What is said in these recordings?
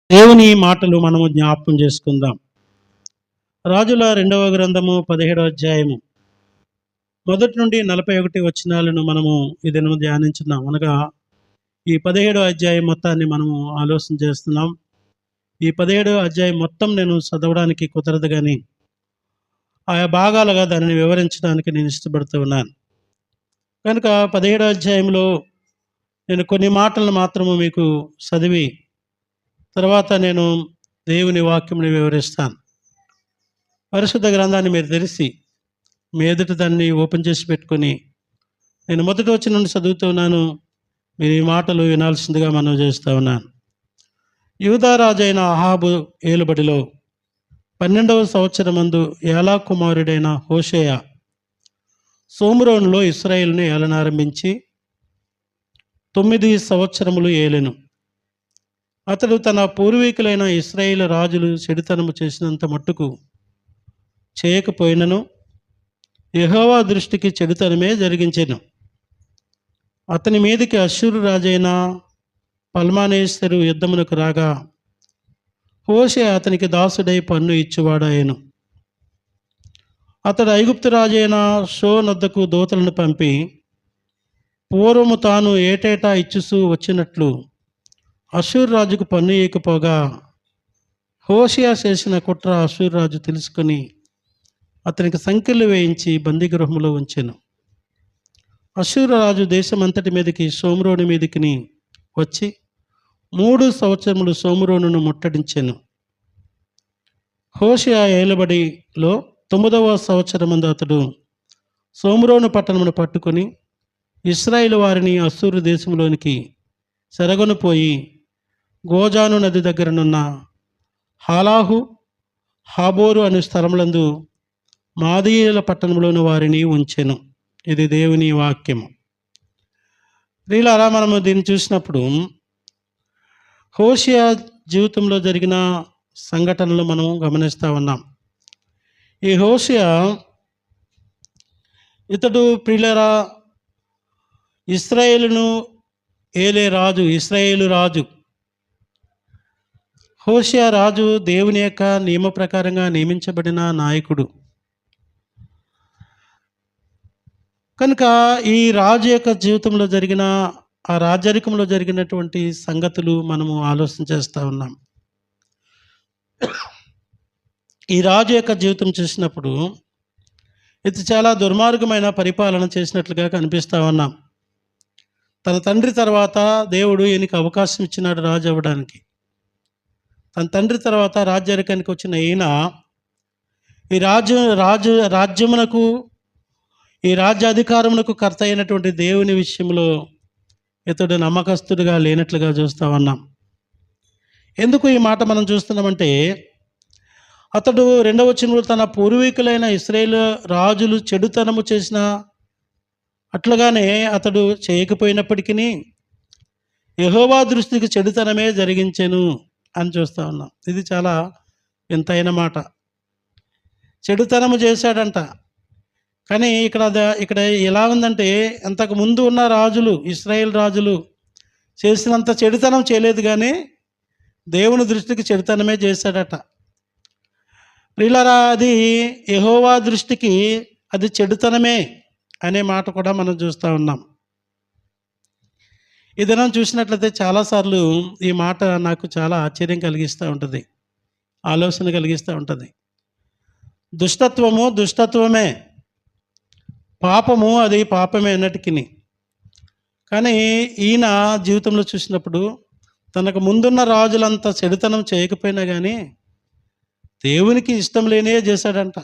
దేవుని మాటలు మనము జ్ఞాపకం చేసుకుందాం. రాజుల రెండవ గ్రంథము 17వ అధ్యాయము మొదటి నుండి 41 వచనాలను మనము ఈ దినము ధ్యానించుదాం. అనగా ఈ 17వ అధ్యాయం మొత్తాన్ని మనము ఆలోచన చేస్తున్నాం. ఈ 17వ అధ్యాయం మొత్తం నేను చదవడానికి కుదరదు గాని ఆయా భాగాలుగా దానిని వివరించడానికి నేను ఇష్టపడుతూ ఉన్నాను. కనుక 17వ అధ్యాయంలో నేను కొన్ని మాటలను మాత్రము మీకు చదివి తర్వాత నేను దేవుని వాక్యముని వివరిస్తాను. పరిశుద్ధ గ్రంథాన్ని మీరు తెరిచి మీ ఎదుట దాన్ని ఓపెన్ చేసి పెట్టుకొని నేను మొదటి వచనం నుండి చదువుతూ ఉన్నాను. మీరు ఈ మాటలు వినాల్సిందిగా మనవి చేస్తూ ఉన్నాను. యూదా రాజైన అహాబు ఏలుబడిలో 12వ సంవత్సరమందు ఏలా కుమారుడైన హోషేయ సోమ్రోనులో ఇశ్రాయేలును ఏలనారంభించి 9 సంవత్సరములు ఏలెను. అతడు తన పూర్వీకులైన ఇశ్రాయేలు రాజులు చెడుతనము చేసినంత మట్టుకు చేయకపోయినను యెహోవా దృష్టికి చెడుతనమే జరిగించెను. అతని మీదికి అష్షూరు రాజైన పల్మానేశ్వరు యుద్ధమునకు రాగా హోషేయ అతనికి దాసుడై పన్ను ఇచ్చువాడాయెను. అతడు ఐగుప్తు రాజైన షో నొద్దకు దూతలను పంపి పూర్వము తాను ఏటేటా ఇచ్చుచూ వచ్చినట్లు అష్షూరు రాజుకు పన్ను ఇయ్యకపోగా హోషేయ చేసిన కుట్ర అష్షూరు రాజు తెలుసుకొని అతనికి సంకెళ్ళు వేయించి బందీగృహంలో ఉంచెను. అష్షూరు రాజు దేశమంతటి మీదకి సోమ్రోను మీదికి వచ్చి 3 సంవత్సరములు సోమ్రోనును ముట్టడించెను. హోషేయ ఏలుబడిలో 9వ సంవత్సరమందు అతడు సోమ్రోను పట్టణమును పట్టుకొని ఇశ్రాయేలు వారిని అష్షూరు దేశంలోనికి చెరగొనిపోయి గోజాను నది దగ్గరనున్న హాలాహు హాబోరు అనే స్థలములందు మాదీయుల పట్టణంలోని వారిని ఉంచెను. ఇది దేవుని వాక్యము. ప్రియులారా, మనము దీన్ని చూసినప్పుడు హోషేయ జీవితంలో జరిగిన సంఘటనలు మనం గమనిస్తూ ఉన్నాం. ఈ హోషేయ ఇతడు ప్రియులారా ఇశ్రాయేలును ఏలే రాజు, ఇశ్రాయేలు రాజు. హోషేయ రాజు దేవుని యొక్క నియమ ప్రకారంగా నియమించబడిన నాయకుడు. కనుక ఈ రాజు యొక్క జీవితంలో జరిగిన ఆ రాజరికంలో జరిగినటువంటి సంగతులు మనము ఆలోచన చేస్తూ ఉన్నాం. ఈ రాజు యొక్క జీవితం చూసినప్పుడు ఇది చాలా దుర్మార్గమైన పరిపాలన చేసినట్లుగా కనిపిస్తూ ఉన్నాం. తన తండ్రి తర్వాత దేవుడు ఈయనకి అవకాశం ఇచ్చినాడు రాజు అవ్వడానికి. తన తండ్రి తర్వాత రాజ్యాధికారికి వచ్చిన ఈయన ఈ రాజ్యమునకు ఈ రాజ్యాధికారమునకు కర్త అయినటువంటి దేవుని విషయంలో ఇతడు నమ్మకస్తుడిగా లేనట్లుగా చూస్తూ ఉన్నాం. ఎందుకు ఈ మాట మనం చూస్తున్నామంటే అతడు 2వ వచనంలో తన పూర్వీకులైన ఇశ్రాయేలు రాజులు చెడుతనము చేసిన అట్లుగానే అతడు చేయకపోయినప్పటికీ యెహోవా దృష్టికి చెడుతనమే జరిగించెను అని చూస్తూ ఉన్నాం. ఇది చాలా వింతైన మాట. చెడుతనము చేశాడంట. కానీ ఇక్కడ ఎలా ఉందంటే అంతకు ముందు ఉన్న రాజులు, ఇశ్రాయేల్ రాజులు చేసినంత చెడుతనం చేయలేదు, కానీ దేవుని దృష్టికి చెడుతనమే చేశాడట. ప్రియులారా, అది యెహోవా దృష్టికి అది చెడుతనమే అనే మాట కూడా మనం చూస్తూ ఉన్నాం. ఈ దినం చూసినట్లయితే చాలాసార్లు ఈ మాట నాకు చాలా ఆశ్చర్యం కలిగిస్తూ ఉంటుంది, ఆలోచన కలిగిస్తూ ఉంటుంది. దుష్టత్వము దుష్టత్వమే, పాపము అది పాపమే అన్నటికి. కానీ ఈయన జీవితంలో చూసినప్పుడు తనకు ముందున్న రాజులంతా చెడుతనం చేయకపోయినా కానీ దేవునికి ఇష్టం లేనే చేశాడంట.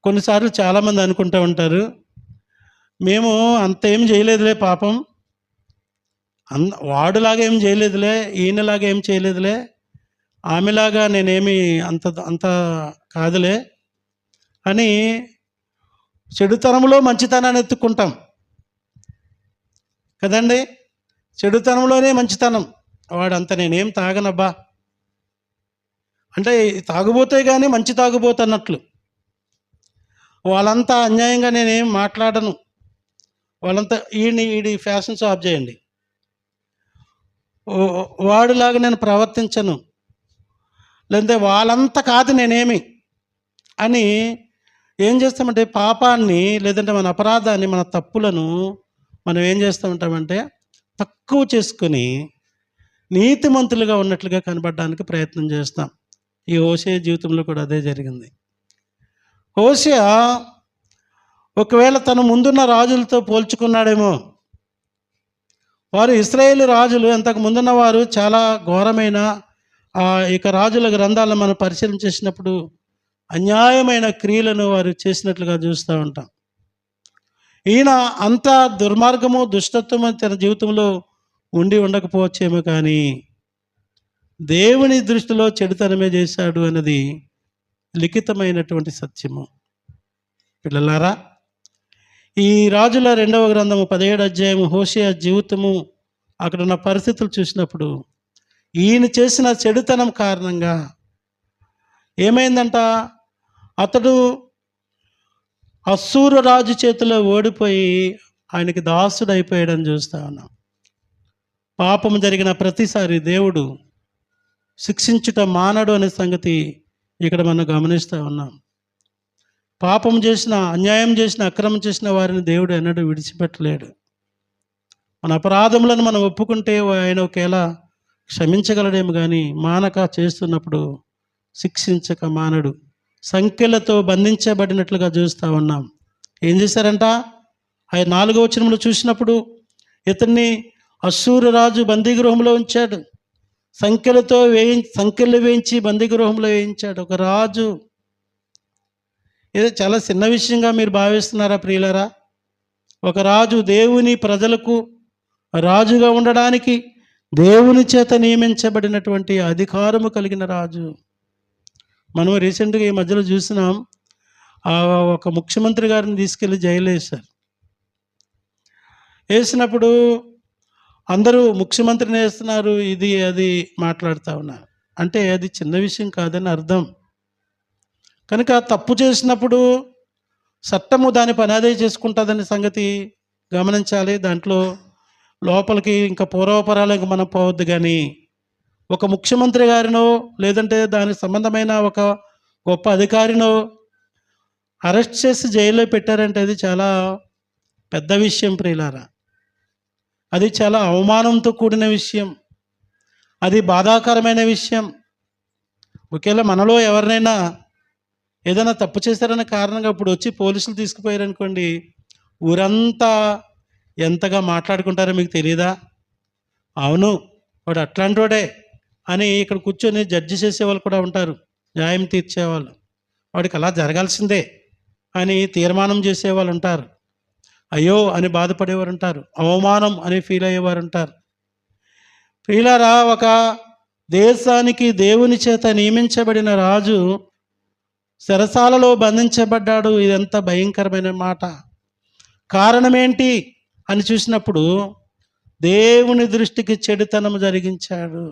కొన్నిసార్లు చాలామంది అనుకుంటూ ఉంటారు, మేము అంతేం చేయలేదులే పాపం, వాడులాగా ఏం చేయలేదులే, ఈయనలాగా ఏం చేయలేదులే, ఆమెలాగా నేనేమి అంత కాదులే అని చెడుతనంలో మంచితనాన్ని ఎత్తుక్కుంటాం కదండి. చెడుతనంలోనే మంచితనం, వాడంత నేనేం తాగనబ్బా అంటే తాగుబోతే కానీ మంచి తాగుబోతు అన్నట్లు. వాళ్ళంతా అన్యాయంగా నేనేం మాట్లాడను, వాళ్ళంతా ఈడి ఫ్యాషన్స్ ఆఫ్ చేయండి. వాడిలాగా నేను ప్రవర్తించను, లేదంటే వాళ్ళంతా కాదు నేనేమి అని ఏం చేస్తామంటే పాపాన్ని, లేదంటే మన అపరాధాన్ని, మన తప్పులను మనం ఏం చేస్తూ ఉంటామంటే తక్కువ చేసుకొని నీతిమంతులుగా ఉన్నట్లుగా కనబడడానికి ప్రయత్నం చేస్తాం. ఈ హోషేయ జీవితంలో కూడా అదే జరిగింది. హోషేయ ఒకవేళ తను ముందున్న రాజులతో పోల్చుకున్నాడేమో. వారు ఇశ్రాయేలు రాజులు, అంతకు ముందున్న వారు చాలా ఘోరమైన ఇక రాజుల గ్రంథాలను మనం పరిశీలన చేసినప్పుడు అన్యాయమైన క్రియలను వారు చేసినట్లుగా చూస్తూ ఉంటాం. ఈయన అంత దుర్మార్గము, దుష్టత్వము తన జీవితంలో ఉండి ఉండకపోవచ్చేమో, కానీ దేవుని దృష్టిలో చెడుతనమే చేశాడు అన్నది లిఖితమైనటువంటి సత్యము. పిల్లలారా, ఈ రాజుల 2వ గ్రంథము 17వ అధ్యాయము హోషేయ జీవితము, అక్కడ ఉన్న పరిస్థితులు చూసినప్పుడు ఈయన చేసిన చెడుతనం కారణంగా ఏమైందంట, అతడు అశ్షూరు రాజు చేతిలో ఓడిపోయి ఆయనకి దాసుడు అయిపోయాడని చూస్తా ఉన్నాం. పాపం జరిగిన ప్రతిసారి దేవుడు శిక్షించుట మానడు అనే సంగతి ఇక్కడ మనం గమనిస్తూ ఉన్నాం. పాపం చేసిన, అన్యాయం చేసిన, అక్రమం చేసిన వారిని దేవుడు ఎన్నడూ విడిచిపెట్టలేడు. మన అపరాధములను మనం ఒప్పుకుంటే ఆయన ఒకేలా క్షమించగలడేమో, కానీ మానక చేస్తున్నప్పుడు శిక్షించక మానడు. సంఖ్యలతో బంధించబడినట్లుగా చూస్తూ ఉన్నాం. ఏం చేశారంట, ఆయన 4వ వచనంలో చూసినప్పుడు ఇతన్ని అశ్షూరు రాజు బందీగృహంలో ఉంచాడు. సంఖ్యలు వేయించి బందీగృహంలో వేయించాడు. ఒక రాజు. ఇది చాలా చిన్న విషయంగా మీరు భావిస్తున్నారా ప్రియులరా? ఒక రాజు దేవుని ప్రజలకు రాజుగా ఉండడానికి దేవుని చేత నియమించబడినటువంటి అధికారము కలిగిన రాజు. మనం రీసెంట్గా ఈ మధ్యలో చూసినాం, ఒక ముఖ్యమంత్రి గారిని తీసుకెళ్ళి జైలు వేశారు. వేసినప్పుడు అందరూ ముఖ్యమంత్రిని వేస్తున్నారు, ఇది అది మాట్లాడుతూ ఉన్నారు. అంటే అది చిన్న విషయం కాదని అర్థం. కనుక తప్పు చేసినప్పుడు చట్టము దాని పని అదే చేసుకుంటుందనే సంగతి గమనించాలి. దాంట్లో లోపలికి ఇంకా పూర్వపరాలకు మనం పోవద్దు. కానీ ఒక ముఖ్యమంత్రి గారినో, లేదంటే దానికి సంబంధమైన ఒక గొప్ప అధికారినో అరెస్ట్ చేసి జైల్లో పెట్టారంటే అది చాలా పెద్ద విషయం ప్రియులారా. అది చాలా అవమానంతో కూడిన విషయం, అది బాధాకరమైన విషయం. ఒకవేళ మనలో ఎవరినైనా ఏదైనా తప్పు చేశారనే కారణంగా ఇప్పుడు వచ్చి పోలీసులు తీసుకుపోయారనుకోండి, ఊరంతా ఎంతగా మాట్లాడుకుంటారో మీకు తెలియదా? అవును, వాడు అట్లాంటి వాడే అని ఇక్కడ కూర్చొని జడ్జి చేసేవాళ్ళు కూడా ఉంటారు, న్యాయం తీర్చేవాళ్ళు. వాడికి అలా జరగాల్సిందే అని తీర్మానం చేసేవాళ్ళు ఉంటారు. అయ్యో అని బాధపడేవారు ఉంటారు, అవమానం అని ఫీల్ అయ్యేవారు ఉంటారు. ప్రియులారా, ఒక దేశానికి దేవుని చేత నియమించబడిన రాజు చెరసాలలో బంధించబడ్డాడు. ఇదంతా భయంకరమైన మాట. కారణం ఏంటి అని చూసినప్పుడు దేవుని దృష్టికి చెడుతనం జరిగించాడు.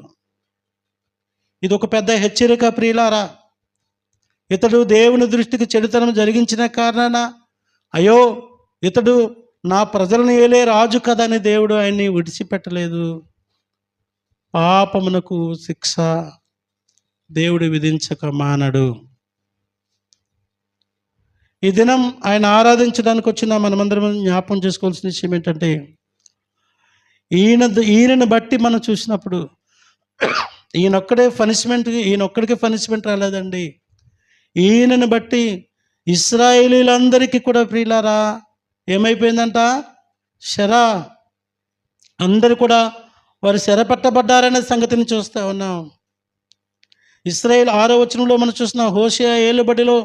ఇది ఒక పెద్ద హెచ్చరిక ప్రియులారా. ఇతడు దేవుని దృష్టికి చెడుతనం జరిగించిన కారణాన, అయ్యో ఇతడు నా ప్రజలను ఏలే రాజు కదని దేవుడు ఆయన్ని విడిచిపెట్టలేదు. పాపమునకు శిక్ష దేవుడు విధించక మానడు. ఈ దినం ఆయన ఆరాధించడానికి వచ్చిన మనమందరం జ్ఞాపకం చేసుకోవాల్సిన విషయం ఏంటంటే, ఈయనను బట్టి మనం చూసినప్పుడు ఈయనొక్కడికి పనిష్మెంట్ రాలేదండి. ఈయనను బట్టి ఇశ్రాయేలీలందరికీ కూడా ప్రియులారా ఏమైపోయిందంట, అందరూ కూడా వారు చెరపట్టబడ్డారనే సంగతిని చూస్తూ ఉన్నాం. ఇశ్రాయేలు 6వ వచనంలో మనం చూసిన హోషేయ ఏలుబడిలో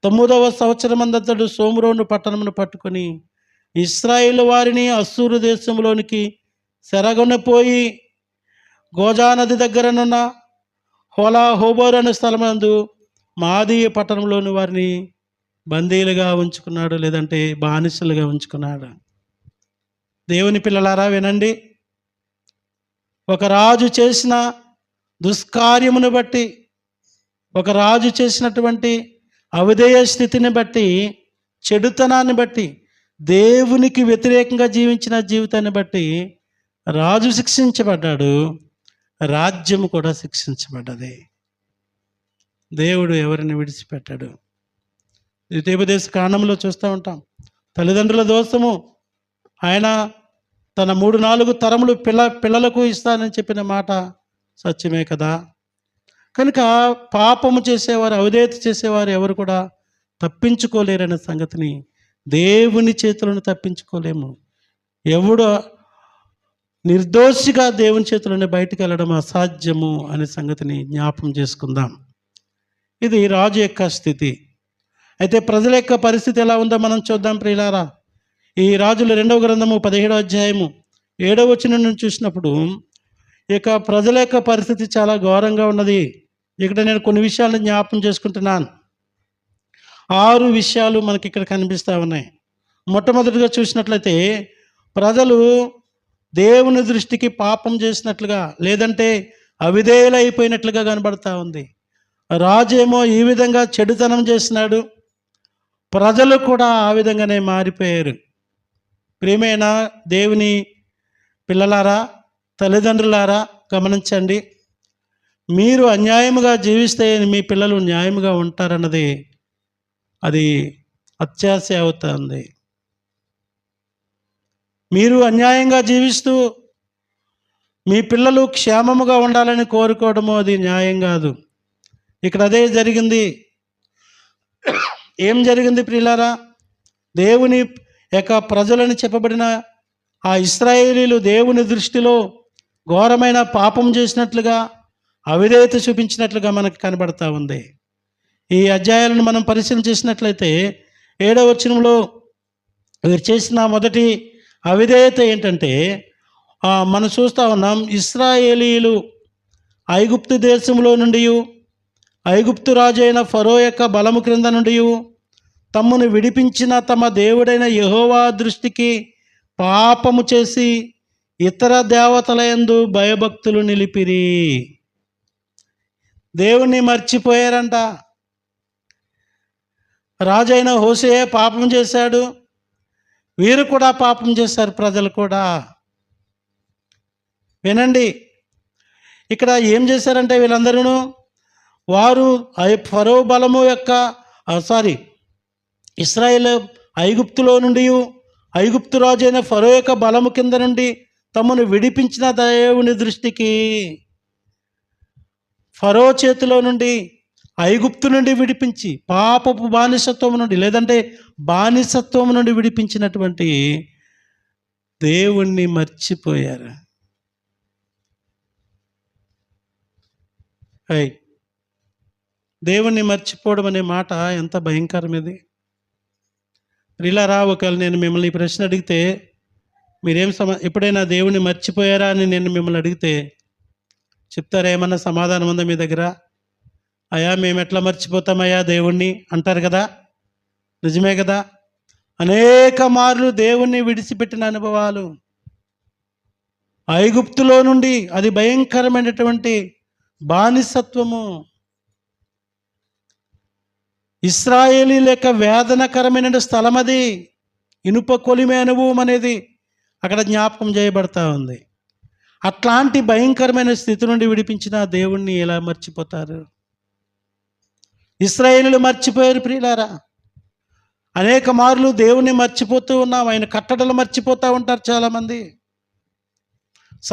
9వ సంవత్సరం అతడు సోమ్రోను పట్టణమును పట్టుకొని ఇశ్రాయేలు వారిని అశ్షూరు దేశంలోనికి చెరగొనిపోయి గోజా నది దగ్గరనున్న హోబోరు అనే స్థలమందు మాదీయ పట్టణంలోని వారిని బందీలుగా ఉంచుకున్నాడు, లేదంటే బానిసలుగా ఉంచుకున్నాడు. దేవుని పిల్లలారా వినండి, ఒక రాజు చేసిన దుష్కార్యమును బట్టి, ఒక రాజు చేసినటువంటి అవిధేయ స్థితిని బట్టి, చెడుతనాన్ని బట్టి, దేవునికి వ్యతిరేకంగా జీవించిన జీవితాన్ని బట్టి రాజు శిక్షించబడ్డాడు, రాజ్యము కూడా శిక్షించబడ్డది. దేవుడు ఎవరిని విడిచిపెట్టాడు. ద్వితీయోపదేశ కాండంలో చూస్తూ ఉంటాం, తల్లిదండ్రుల దోషము ఆయన తన 3-4 తరములు పిల్లలకు ఇస్తానని చెప్పిన మాట సత్యమే కదా. కనుక పాపము చేసేవారు, అవిధేయత చేసేవారు ఎవరు కూడా తప్పించుకోలేరనే సంగతిని, దేవుని చేతులను తప్పించుకోలేము. ఎవడు నిర్దోషిగా దేవుని చేతులను బయటకు వెళ్ళడం అసాధ్యము అనే సంగతిని జ్ఞాపకం చేసుకుందాం. ఇది రాజు యొక్క స్థితి. అయితే ప్రజల యొక్క పరిస్థితి ఎలా ఉందో మనం చూద్దాం ప్రియులారా. ఈ రాజుల 2వ గ్రంథము 17వ అధ్యాయము 7వ వచనం నుంచి చూసినప్పుడు ఇక ప్రజల యొక్క పరిస్థితి చాలా ఘోరంగా ఉన్నది. ఇక్కడ నేను కొన్ని విషయాలను జ్ఞాపకం చేసుకుంటున్నాను. 6 విషయాలు మనకి ఇక్కడ కనిపిస్తూ ఉన్నాయి. మొట్టమొదటిగా చూసినట్లయితే ప్రజలు దేవుని దృష్టికి పాపం చేసినట్లుగా, లేదంటే అవిధేయులైపోయినట్లుగా కనబడతా ఉంది. రాజేమో ఈ విధంగా చెడుతనం చేసినాడు, ప్రజలు కూడా ఆ విధంగానే మారిపోయారు. ప్రియమైన దేవుని పిల్లలారా, తల్లిదండ్రులారా గమనించండి. మీరు అన్యాయముగా జీవిస్తే మీ పిల్లలు న్యాయముగా ఉంటారన్నది అది అత్యాశ అవుతుంది. మీరు అన్యాయంగా జీవిస్తూ మీ పిల్లలు క్షేమముగా ఉండాలని కోరుకోవడము అది న్యాయం కాదు. ఇక్కడ అదే జరిగింది. ఏం జరిగింది ప్రియులారా? దేవుని యొక్క ప్రజలని చెప్పబడిన ఆ ఇశ్రాయేలీలు దేవుని దృష్టిలో ఘోరమైన పాపం చేసినట్లుగా, అవిధేయత చూపించినట్లుగా మనకు కనబడతా ఉంది. ఈ అధ్యాయాలను మనం పరిశీలన చేసినట్లయితే 7వ వచనంలో వీరు చేసిన మొదటి అవిధేయత ఏంటంటే, మనం చూస్తూ ఉన్నాం, ఇశ్రాయేలీలు ఐగుప్తు దేశంలో నుండి, ఐగుప్తు రాజు అయిన ఫరో యొక్క బలము క్రింద నుండి తమ్మును విడిపించిన తమ దేవుడైన యెహోవా దృష్టికి పాపము చేసి ఇతర దేవతల యందు భయభక్తులు నిలిపిరి. దేవుణ్ణి మర్చిపోయారంట. రాజైన హోషేయ పాపం చేశాడు, వీరు కూడా పాపం చేశారు, ప్రజలు కూడా. వినండి, ఇక్కడ ఏం చేశారంటే వీళ్ళందరూ వారు ఫరో బలము యొక్క ఇశ్రాయేల్ ఐగుప్తులో నుండి, ఐగుప్తు రాజు అయిన ఫరో యొక్క బలము కింద నుండి తమను విడిపించిన దేవుని దృష్టికి, ఫరో చేతిలో నుండి, ఐగుప్తు నుండి విడిపించి పాపపు బానిసత్వం నుండి, లేదంటే బానిసత్వం నుండి విడిపించినటువంటి దేవుణ్ణి మర్చిపోయారు. దేవుణ్ణి మర్చిపోవడం అనే మాట ఎంత భయంకరం ఇది. ప్రియులారా, ఒకవేళ నేను మిమ్మల్ని ఈ ప్రశ్న అడిగితే మీరేం ఎప్పుడైనా దేవుణ్ణి మర్చిపోయారా అని నేను మిమ్మల్ని అడిగితే చెప్తారా? ఏమన్నా సమాధానం ఉందా మీ దగ్గర? అయ్యా మేము ఎట్లా మర్చిపోతామయ్యా దేవుణ్ణి అంటారు కదా. నిజమే కదా. అనేక మార్లు దేవుణ్ణి విడిచిపెట్టిన అనుభవాలు. ఐగుప్తులో నుండి, అది భయంకరమైనటువంటి బానిసత్వము. ఇశ్రాయేలీల యొక్క వేదనకరమైన స్థలం అది. ఇనుప కొలిమే అనుభవం అనేది అక్కడ జ్ఞాపకం చేయబడతా ఉంది. అట్లాంటి భయంకరమైన స్థితి నుండి విడిపించిన దేవుణ్ణి ఎలా మర్చిపోతారు? ఇశ్రాయేలీలు మర్చిపోయారు ప్రియులారా. అనేక మార్లు దేవుణ్ణి మర్చిపోతూ ఉన్నాం. ఆయన కట్టడలు మర్చిపోతూ ఉంటారు చాలామంది.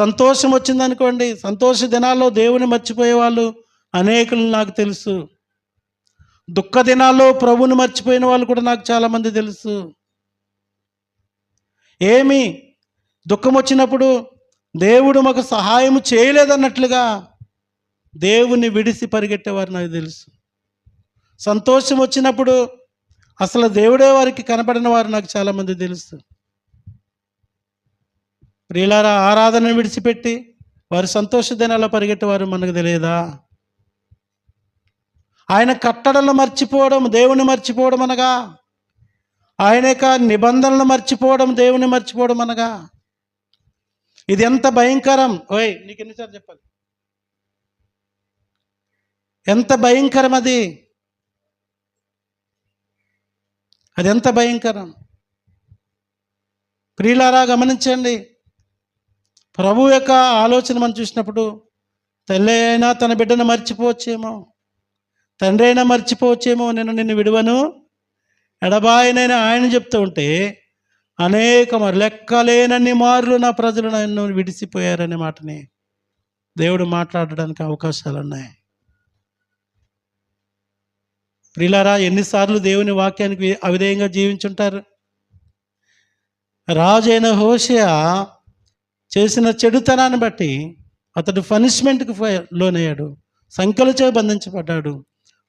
సంతోషం వచ్చిందనుకోండి, సంతోష దినాల్లో దేవుని మర్చిపోయే వాళ్ళు అనేకులు నాకు తెలుసు. దుఃఖ దినాల్లో ప్రభువుని మర్చిపోయిన వాళ్ళు కూడా నాకు చాలామంది తెలుసు. ఏమి దుఃఖం వచ్చినప్పుడు దేవుడు మాకు సహాయం చేయలేదన్నట్లుగా దేవుని విడిసి పరిగెట్టేవారు నాకు తెలుసు. సంతోషం వచ్చినప్పుడు అసలు దేవుడే వారికి కనపడిన వారు నాకు చాలామంది తెలుసు. ప్రియులారా, ఆరాధనను విడిచిపెట్టి వారి సంతోష దినాల్లో పరిగెట్టేవారు మనకు తెలియదా? ఆయన కట్టడలను మర్చిపోవడం దేవుని మర్చిపోవడం అనగా, ఆయన యొక్క నిబంధనలు మర్చిపోవడం దేవుని మర్చిపోవడం అనగా, ఇది ఎంత భయంకరం. నీకు ఎన్నిసార్లు చెప్పాలి? ఎంత భయంకరం అది. అది ఎంత భయంకరం. ప్రియులారా గమనించండి. ప్రభు యొక్క ఆలోచన మనం చూసినప్పుడు తల్లి అయినా తన బిడ్డను మర్చిపోవచ్చేమో, తండ్రి అయినా మర్చిపోవచ్చేమో, నేను నిన్ను విడువను ఎడబాయనని ఆయన చెప్తూ ఉంటే అనేక లెక్కలేనన్ని మార్లు నా ప్రజలు నన్ను విడిసిపోయారనే మాటని దేవుడు మాట్లాడడానికి అవకాశాలు ఉన్నాయి. ప్రియులారా, ఎన్నిసార్లు దేవుని వాక్యానికి అవిధేయంగా జీవించుంటారు. రాజైన హోషేయ చేసిన చెడుతనాన్ని బట్టి అతడు పనిష్మెంట్కి లోనయ్యాడు, సంఖ్యలచే బంధించబడ్డాడు.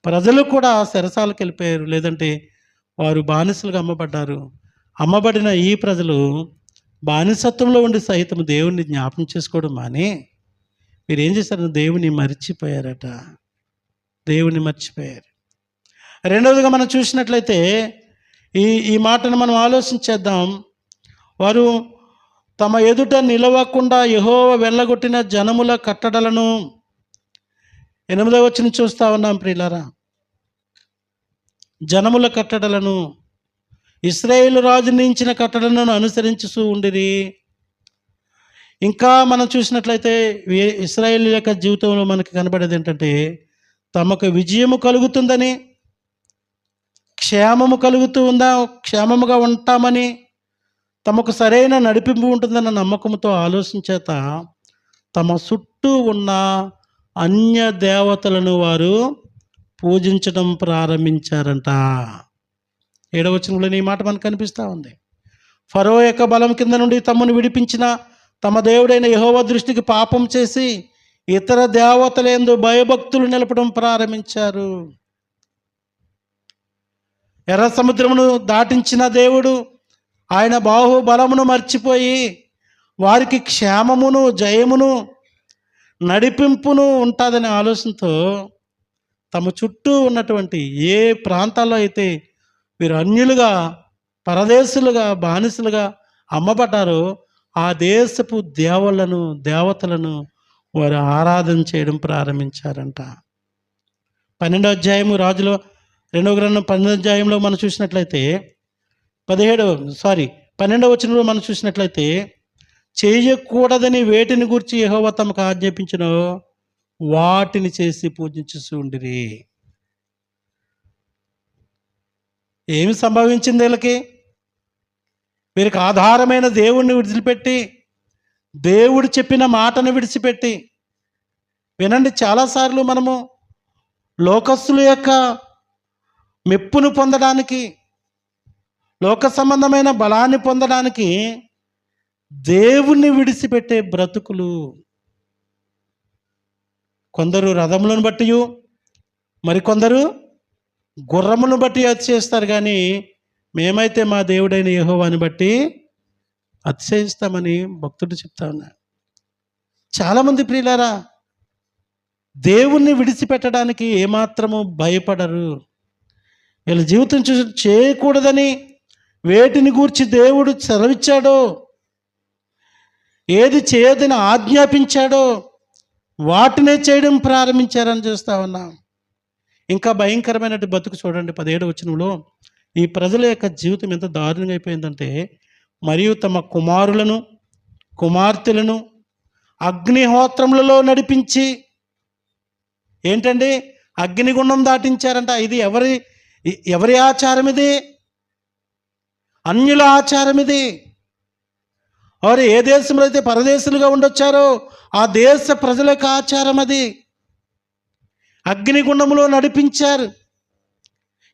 ప్రజలు కూడా చెరసాలకు వెళ్ళిపోయారు, లేదంటే వారు బానిసలుగా అమ్మబడ్డారు. అమ్మబడిన ఈ ప్రజలు బానిసత్వంలో ఉండి సహితం దేవుణ్ణి జ్ఞాపకం చేసుకోవడం మాని మీరు ఏం చేశారు? దేవుని మర్చిపోయారట, దేవుని మర్చిపోయారు. రెండవదిగా మనం చూసినట్లయితే ఈ మాటను మనం ఆలోచించేద్దాం. వారు తమ ఎదుట నిలవకుండా యెహోవా వెళ్ళగొట్టిన జనముల కట్టడలను 8వ వచనం చూస్తూ ఉన్నాం ప్రియులారా. జనముల కట్టడలను, ఇశ్రాయేలు రాజు నించిన కట్టడలను అనుసరించుతూ ఉండిరి. ఇంకా మనం చూసినట్లయితే ఇశ్రాయేలు యొక్క జీవితంలో మనకి కనబడేది ఏంటంటే, తమకు విజయము కలుగుతుందని, క్షేమముగా ఉంటామని, తమకు సరైన నడిపింపు ఉంటుందన్న నమ్మకంతో ఆలోచించేత తమ చుట్టూ ఉన్న అన్య దేవతలను వారు పూజించడం ప్రారంభించారంట. 7వ వచనంలో ఈ మాట మనకు కనిపిస్తూ ఉంది. ఫరో యొక్క బలం కింద నుండి తమను విడిపించిన తమ దేవుడైన యెహోవా దృష్టికి పాపం చేసి ఇతర దేవతలందు భయభక్తులు నిలపడం ప్రారంభించారు. ఎర్ర సముద్రమును దాటించిన దేవుడు ఆయన బాహుబలమును మర్చిపోయి వారికి క్షేమమును, జయమును, నడిపింపును ఉంటుందనే ఆలోచనతో తమ చుట్టూ ఉన్నటువంటి ఏ ప్రాంతాల్లో అయితే వీరు అన్యులుగా, పరదేశులుగా, బానిసలుగా అమ్మబడ్డారో ఆ దేశపు దేవతలను వారు ఆరాధన చేయడం ప్రారంభించారంట. 12వ అధ్యాయము రాజుల 2వ గ్రంథం 12వ అధ్యాయంలో మనం చూసినట్లయితే 12వ వచనంలో మనం చూసినట్లయితే, చేయకూడదని వేటిని గురించి యెహోవా తమకు ఆజ్ఞాపించినో వాటిని చేసి పూజించుచూ ఉండిరి. ఏమి సంభవించింది వీళ్ళకి? వీరికి ఆధారమైన దేవుణ్ణి విడిచిపెట్టి, దేవుడు చెప్పిన మాటను విడిచిపెట్టి, వినండి, చాలాసార్లు మనము లోకస్తుల యొక్క మెప్పును పొందడానికి, లోక సంబంధమైన బలాన్ని పొందడానికి దేవుణ్ణి విడిచిపెట్టే బ్రతుకులు. కొందరు రథములను బట్టి, మరికొందరు గుర్రములను బట్టి అతిశయిస్తారు. కానీ మేమైతే మా దేవుడైన యెహోవాని బట్టి అతిశయిస్తామని భక్తుడు చెప్తా ఉన్నాడు. చాలామంది ప్రియులారా దేవుణ్ణి విడిచిపెట్టడానికి ఏమాత్రము భయపడరు. వీళ్ళ జీవితం చూసి చేయకూడదని వేటిని గూర్చి దేవుడు సెలవిచ్చాడో, ఏది చేయదని ఆజ్ఞాపించాడో వాటినే చేయడం ప్రారంభించారని చూస్తూ ఉన్నాం. ఇంకా భయంకరమైన బతుకు చూడండి. 17వ వచనంలో ఈ ప్రజల యొక్క జీవితం ఎంత దారుణంగా అయిపోయిందంటే, మరియు తమ కుమారులను, కుమార్తెలను అగ్నిహోత్రములలో నడిపించి, ఏంటండి, అగ్నిగుండం దాటించారంట. ఇది ఎవరి ఆచారం? ఇది అన్యుల ఆచారం. ఇది వారు ఏ దేశంలో అయితే పరదేశులుగా ఉండొచ్చారో ఆ దేశ ప్రజల యొక్క ఆచారం అది. అగ్నిగుండంలో నడిపించారు.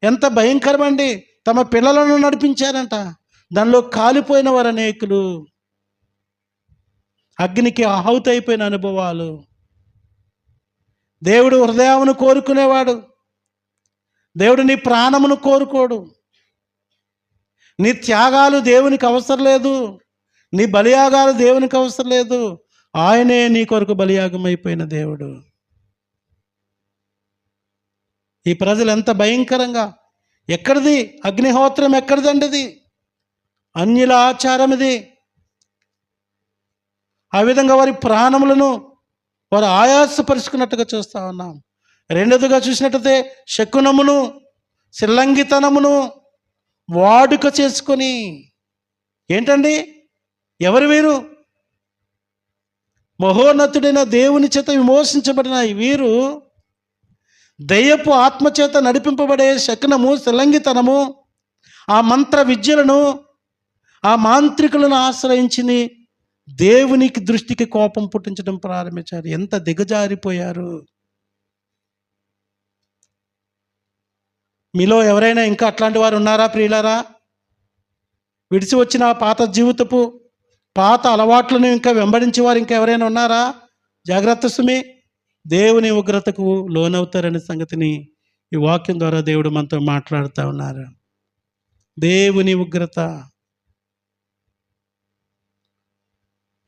ఎంత భయంకరమండి! తమ పిల్లలను నడిపించారంట. దానిలో కాలిపోయిన వారు అనేకులు, అగ్నికి ఆహుతి అయిపోయిన అనుభవాలు. దేవుడు హృదయమును కోరుకునేవాడు. దేవుడు నీ ప్రాణమును కోరుకోడు. నీ త్యాగాలు దేవునికి అవసరం లేదు. నీ బలియాగాలు దేవునికి అవసరం లేదు. ఆయనే నీ కొరకు బలియాగం అయిపోయిన దేవుడు. ఈ ప్రజలు ఎంత భయంకరంగా, ఎక్కడిది అగ్నిహోత్రం? ఎక్కడిదండి ఇది? అన్యుల ఆచారం ఇది. ఆ విధంగా వారి ప్రాణములను వారు ఆయాసపరుచుకున్నట్టుగా చూస్తూ ఉన్నాం. రెండోదిగా చూసినట్టయితే శకునమును, సిల్లంగితనమును వాడుక చేసుకొని, ఏంటండి, ఎవరు వీరు? మహోన్నతుడైన దేవుని చేత విమోచించబడిన ఈ వీరు దయ్యపు ఆత్మచేత నడిపింపబడే శకునము, శిలంగితనము, ఆ మంత్ర విద్యలను, ఆ మాంత్రికులను ఆశ్రయించి దేవునికి దృష్టికి కోపం పుట్టించడం ప్రారంభించారు. ఎంత దిగజారిపోయారు. మీలో ఎవరైనా ఇంకా అట్లాంటి వారు ఉన్నారా ప్రియులారా? విడిచి వచ్చిన పాత జీవితపు పాత అలవాట్లను ఇంకా వెంబడించే వారు ఇంకా ఎవరైనా ఉన్నారా? జాగ్రత్త సుమి, దేవుని ఉగ్రతకు లోనవుతారనే సంగతిని ఈ వాక్యం ద్వారా దేవుడు మనతో మాట్లాడుతూ ఉన్నారు. దేవుని ఉగ్రత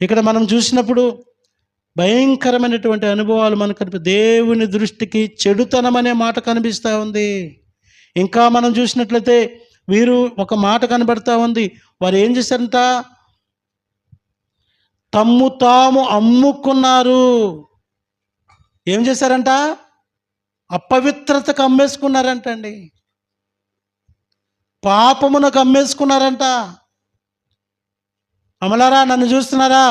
ఇక్కడ మనం చూసినప్పుడు భయంకరమైనటువంటి అనుభవాలు మనకు దేవుని దృష్టికి చెడుతనం అనే మాట కనిపిస్తూ ఉంది. ఇంకా మనం చూసినట్లయితే వీరు ఒక మాట కనబడతా ఉంది. వారు ఏం చేశారంట? తమ్ము తాము అమ్ముకున్నారు. ఏం చేశారంట? అపవిత్రతకు అమ్మేసుకున్నారంటండి. పాపమునకు అమ్మేసుకున్నారంట. అమలారా, నన్ను చూస్తున్నారా?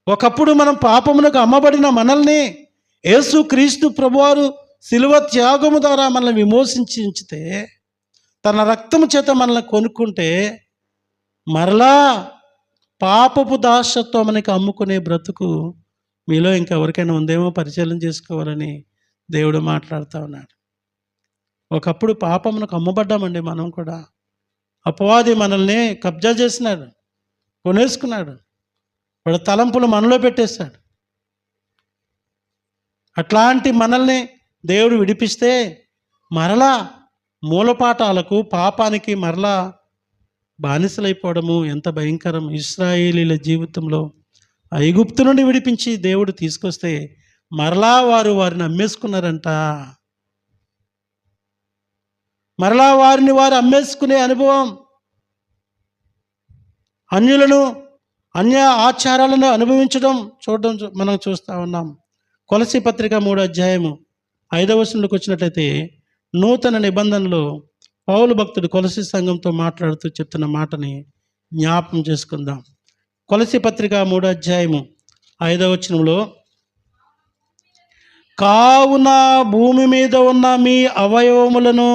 ఒకప్పుడు మనం పాపమునకు అమ్మబడిన మనల్ని యేసు క్రీస్తు ప్రభువారు శిలువ త్యాగము ద్వారా మనల్ని విమోచించి ఉంచితే, తన రక్తము చేత మనల్ని కొనుక్కుంటే, మరలా పాపపు దాసత్వం మనకి అమ్ముకునే బ్రతుకు మీలో ఇంకెవరికైనా ఉందేమో పరిశీలన చేసుకోవాలని దేవుడు మాట్లాడుతూ ఉన్నాడు. ఒకప్పుడు పాపమునకు అమ్మబడ్డామండి మనం కూడా. అపవాది మనల్ని కబ్జా చేసినాడు, కొనేసుకున్నాడు, వాడు తలంపులు మనలో పెట్టేశాడు. అట్లాంటి మనల్ని దేవుడు విడిపిస్తే మరలా మూలపాఠాలకు, పాపానికి మరలా బానిసలైపోవడము ఎంత భయంకరం. ఇశ్రాయేలీల జీవితంలో ఐగుప్తు నుండి విడిపించి దేవుడు తీసుకొస్తే మరలా వారిని అమ్మేసుకున్నారంట. మరలా వారిని వారు అమ్మేసుకునే అనుభవం, అన్యులను, అన్య ఆచారాలను అనుభవించడం చూడడం మనం చూస్తూ ఉన్నాం. కొలసీ పత్రిక 3వ అధ్యాయము 5వ వచనంలోకి వచ్చినట్లయితే నూతన నిబంధనలో పౌలు భక్తుడు కొలసీ సంఘంతో మాట్లాడుతూ చెప్తున్న మాటని జ్ఞాపకం చేసుకుందాం. కొలసీ పత్రిక 3వ అధ్యాయము 5వ వచనంలో, కావున భూమి మీద ఉన్న మీ అవయవములను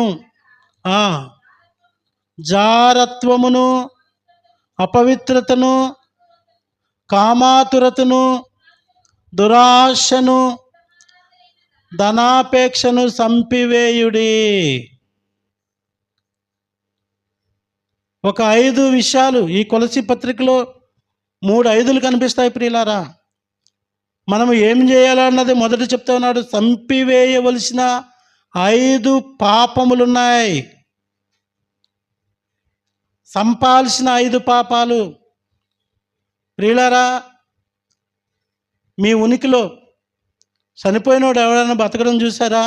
జారత్వమును, అపవిత్రతను, కామాతురతను, దురాశను, ధనాపేక్షను సంపివేయుడి. ఒక 5 విషయాలు ఈ కొలసీ పత్రికలో 3 5లు కనిపిస్తాయి ప్రియులారా. మనము ఏం చేయాలన్నది మొదట చెప్తా ఉన్నాడు. సంపివేయవలసిన 5 పాపములున్నాయి. సంపాల్సిన 5 పాపాలు. ప్రియులారా, మీ ఉనికిలో చనిపోయినోడు ఎవరైనా బతకడం చూసారా?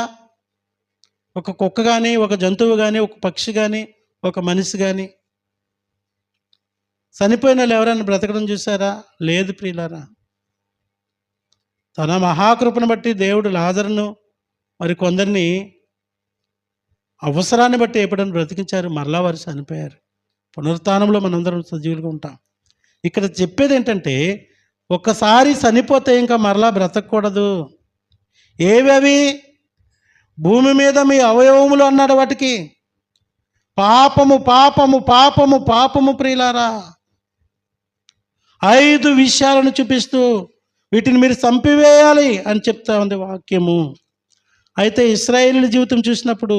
ఒక కుక్క కానీ, ఒక జంతువు కానీ, ఒక పక్షి కానీ, ఒక మనిషి కానీ చనిపోయిన వాళ్ళు ఎవరైనా బ్రతకడం చూసారా? లేదు ప్రియులారా. తన మహాకృపను బట్టి దేవుడు లాజరును మరి కొందరిని అవసరాన్ని బట్టి ఎప్పుడైనా బ్రతికించారు, మరలా వారు చనిపోయారు. పునరుత్థానంలో మనందరం సజీవులుగా ఉంటాం. ఇక్కడ చెప్పేది ఏంటంటే, ఒక్కసారి చనిపోతే ఇంకా మరలా బ్రతకూడదు. ఏవేవి? భూమి మీద మీ అవయవములు అన్నాడు వాటికి. పాపము పాపము పాపము పాపము ప్రియులారా. 5 విషయాలను చూపిస్తూ వీటిని మీరు చంపివేయాలి అని చెప్తా ఉంది వాక్యము. అయితే ఇశ్రాయేలీల జీవితం చూసినప్పుడు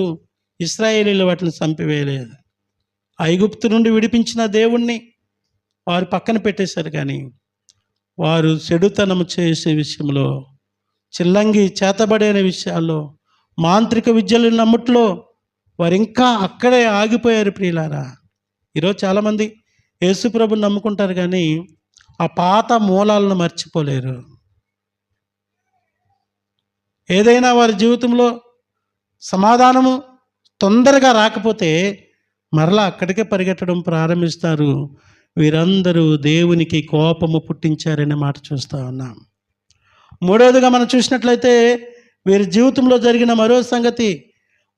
ఇశ్రాయేలీలు వాటిని చంపివేయలేదు. ఐగుప్తు నుండి విడిపించిన దేవుణ్ణి వారు పక్కన పెట్టేశారు. కానీ వారు చెడుతనము చేసే విషయంలో, చిల్లంగి చేతబడే విషయాల్లో, మాంత్రిక విద్యలు నమ్ముట్లో వారు ఇంకా అక్కడే ఆగిపోయారు ప్రియులారా. ఈరోజు చాలామంది యేసుప్రభుని నమ్ముకుంటారు కానీ ఆ పాత మూలాలను మర్చిపోలేరు. ఏదైనా వారి జీవితంలో సమాధానము తొందరగా రాకపోతే మరలా అక్కడికే పరిగెట్టడం ప్రారంభిస్తారు. వీరందరూ దేవునికి కోపము పుట్టించారనే మాట చూస్తూ ఉన్నాం. 3వదిగా మనం చూసినట్లయితే వీరి జీవితంలో జరిగిన మరో సంగతి,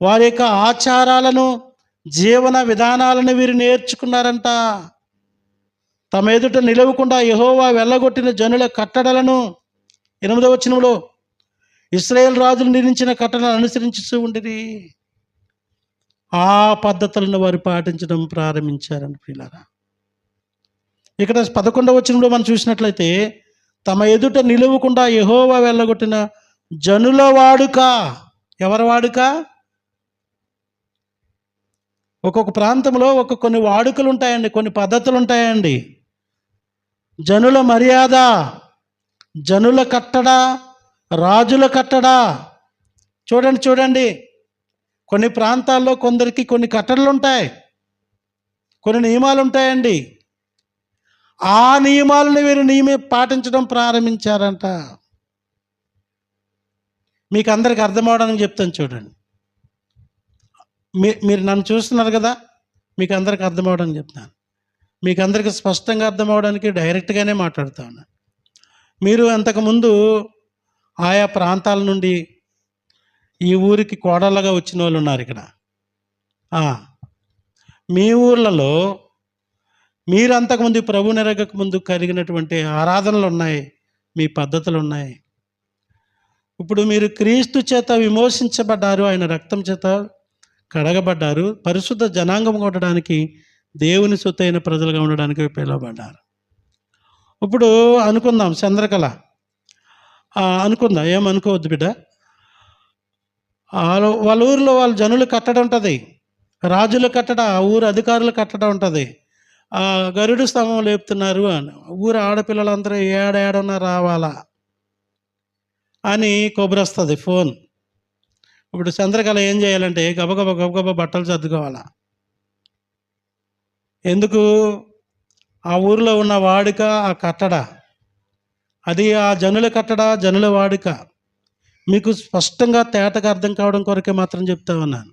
వారి యొక్క ఆచారాలను, జీవన విధానాలను వీరు నేర్చుకున్నారంట. తమ ఎదుట నిలవకుండా యెహోవా వెళ్ళగొట్టిన జనుల కట్టడలను 8వ వచనంలో ఇశ్రాయేలు రాజులు నిర్మించిన కట్టడలను అనుసరించుతూ ఉండిరి. ఆ పద్ధతులను వారు పాటించడం ప్రారంభించారండి ప్రియులారా. ఇక్కడ 11వ వచనంలో మనం చూసినట్లయితే తమ ఎదుట నిలవకుండా యెహోవా వెళ్ళగొట్టిన జనుల వాడుక. ఎవరి వాడుక? ఒక్కొక్క ప్రాంతంలో కొన్ని వాడుకలు ఉంటాయండి, కొన్ని పద్ధతులు ఉంటాయండి. జనుల మర్యాద, జనుల కట్టడ, రాజుల కట్టడ. చూడండి, కొన్ని ప్రాంతాల్లో కొందరికి కొన్ని కట్టడలు ఉంటాయి, కొన్ని నియమాలు ఉంటాయండి. ఆ నియమాలను వీరు పాటించడం ప్రారంభించారంట. మీకు అందరికి అర్థమవడానికి చెప్తాను చూడండి. మీరు నన్ను చూస్తున్నారు కదా, మీకు అందరికి అర్థమవడానికి చెప్తాను. మీకు అందరికి స్పష్టంగా అర్థమవడానికి డైరెక్ట్గానే మాట్లాడుతాను. మీరు అంతకుముందు ఆయా ప్రాంతాల నుండి ఈ ఊరికి కోడళ్ళగా వచ్చిన వాళ్ళు ఉన్నారు ఇక్కడ. మీ ఊర్లలో మీరు అంతకుముందు ప్రభు నెరగక ముందు కలిగినటువంటి ఆరాధనలు ఉన్నాయి, మీ పద్ధతులు ఉన్నాయి. ఇప్పుడు మీరు క్రీస్తు చేత విమోచించబడ్డారు, ఆయన రక్తం చేత కడగబడ్డారు, పరిశుద్ధ జనాంగంగా ఉండడానికి, దేవుని సొత్తైన ప్రజలుగా ఉండడానికి పిలువబడ్డారు. ఇప్పుడు అనుకుందాం చంద్రకళ, అనుకుందాం, ఏమనుకోవద్దు బిడ్డ. వాళ్ళ ఊరిలో వాళ్ళ జనులు కట్టడం ఉంటుంది, రాజుల కట్టడ, ఊరు అధికారులు కట్టడం ఉంటుంది. గరుడు స్తంభం లేపుతున్నారు అని ఊరు ఆడపిల్లలందరూ ఏడేడన్నా రావాలా అని కొబ్బరొస్తుంది ఫోన్. ఇప్పుడు చంద్రకళ ఏం చేయాలంటే గబగబా బట్టలు సర్దుకోవాలా. ఎందుకు? ఆ ఊరిలో ఉన్న వాడుక, ఆ కట్టడ, అది ఆ జనుల కట్టడ, జనుల వాడుక. మీకు స్పష్టంగా తేటగా అర్థం కావడం కొరకే మాత్రం చెప్తా ఉన్నాను.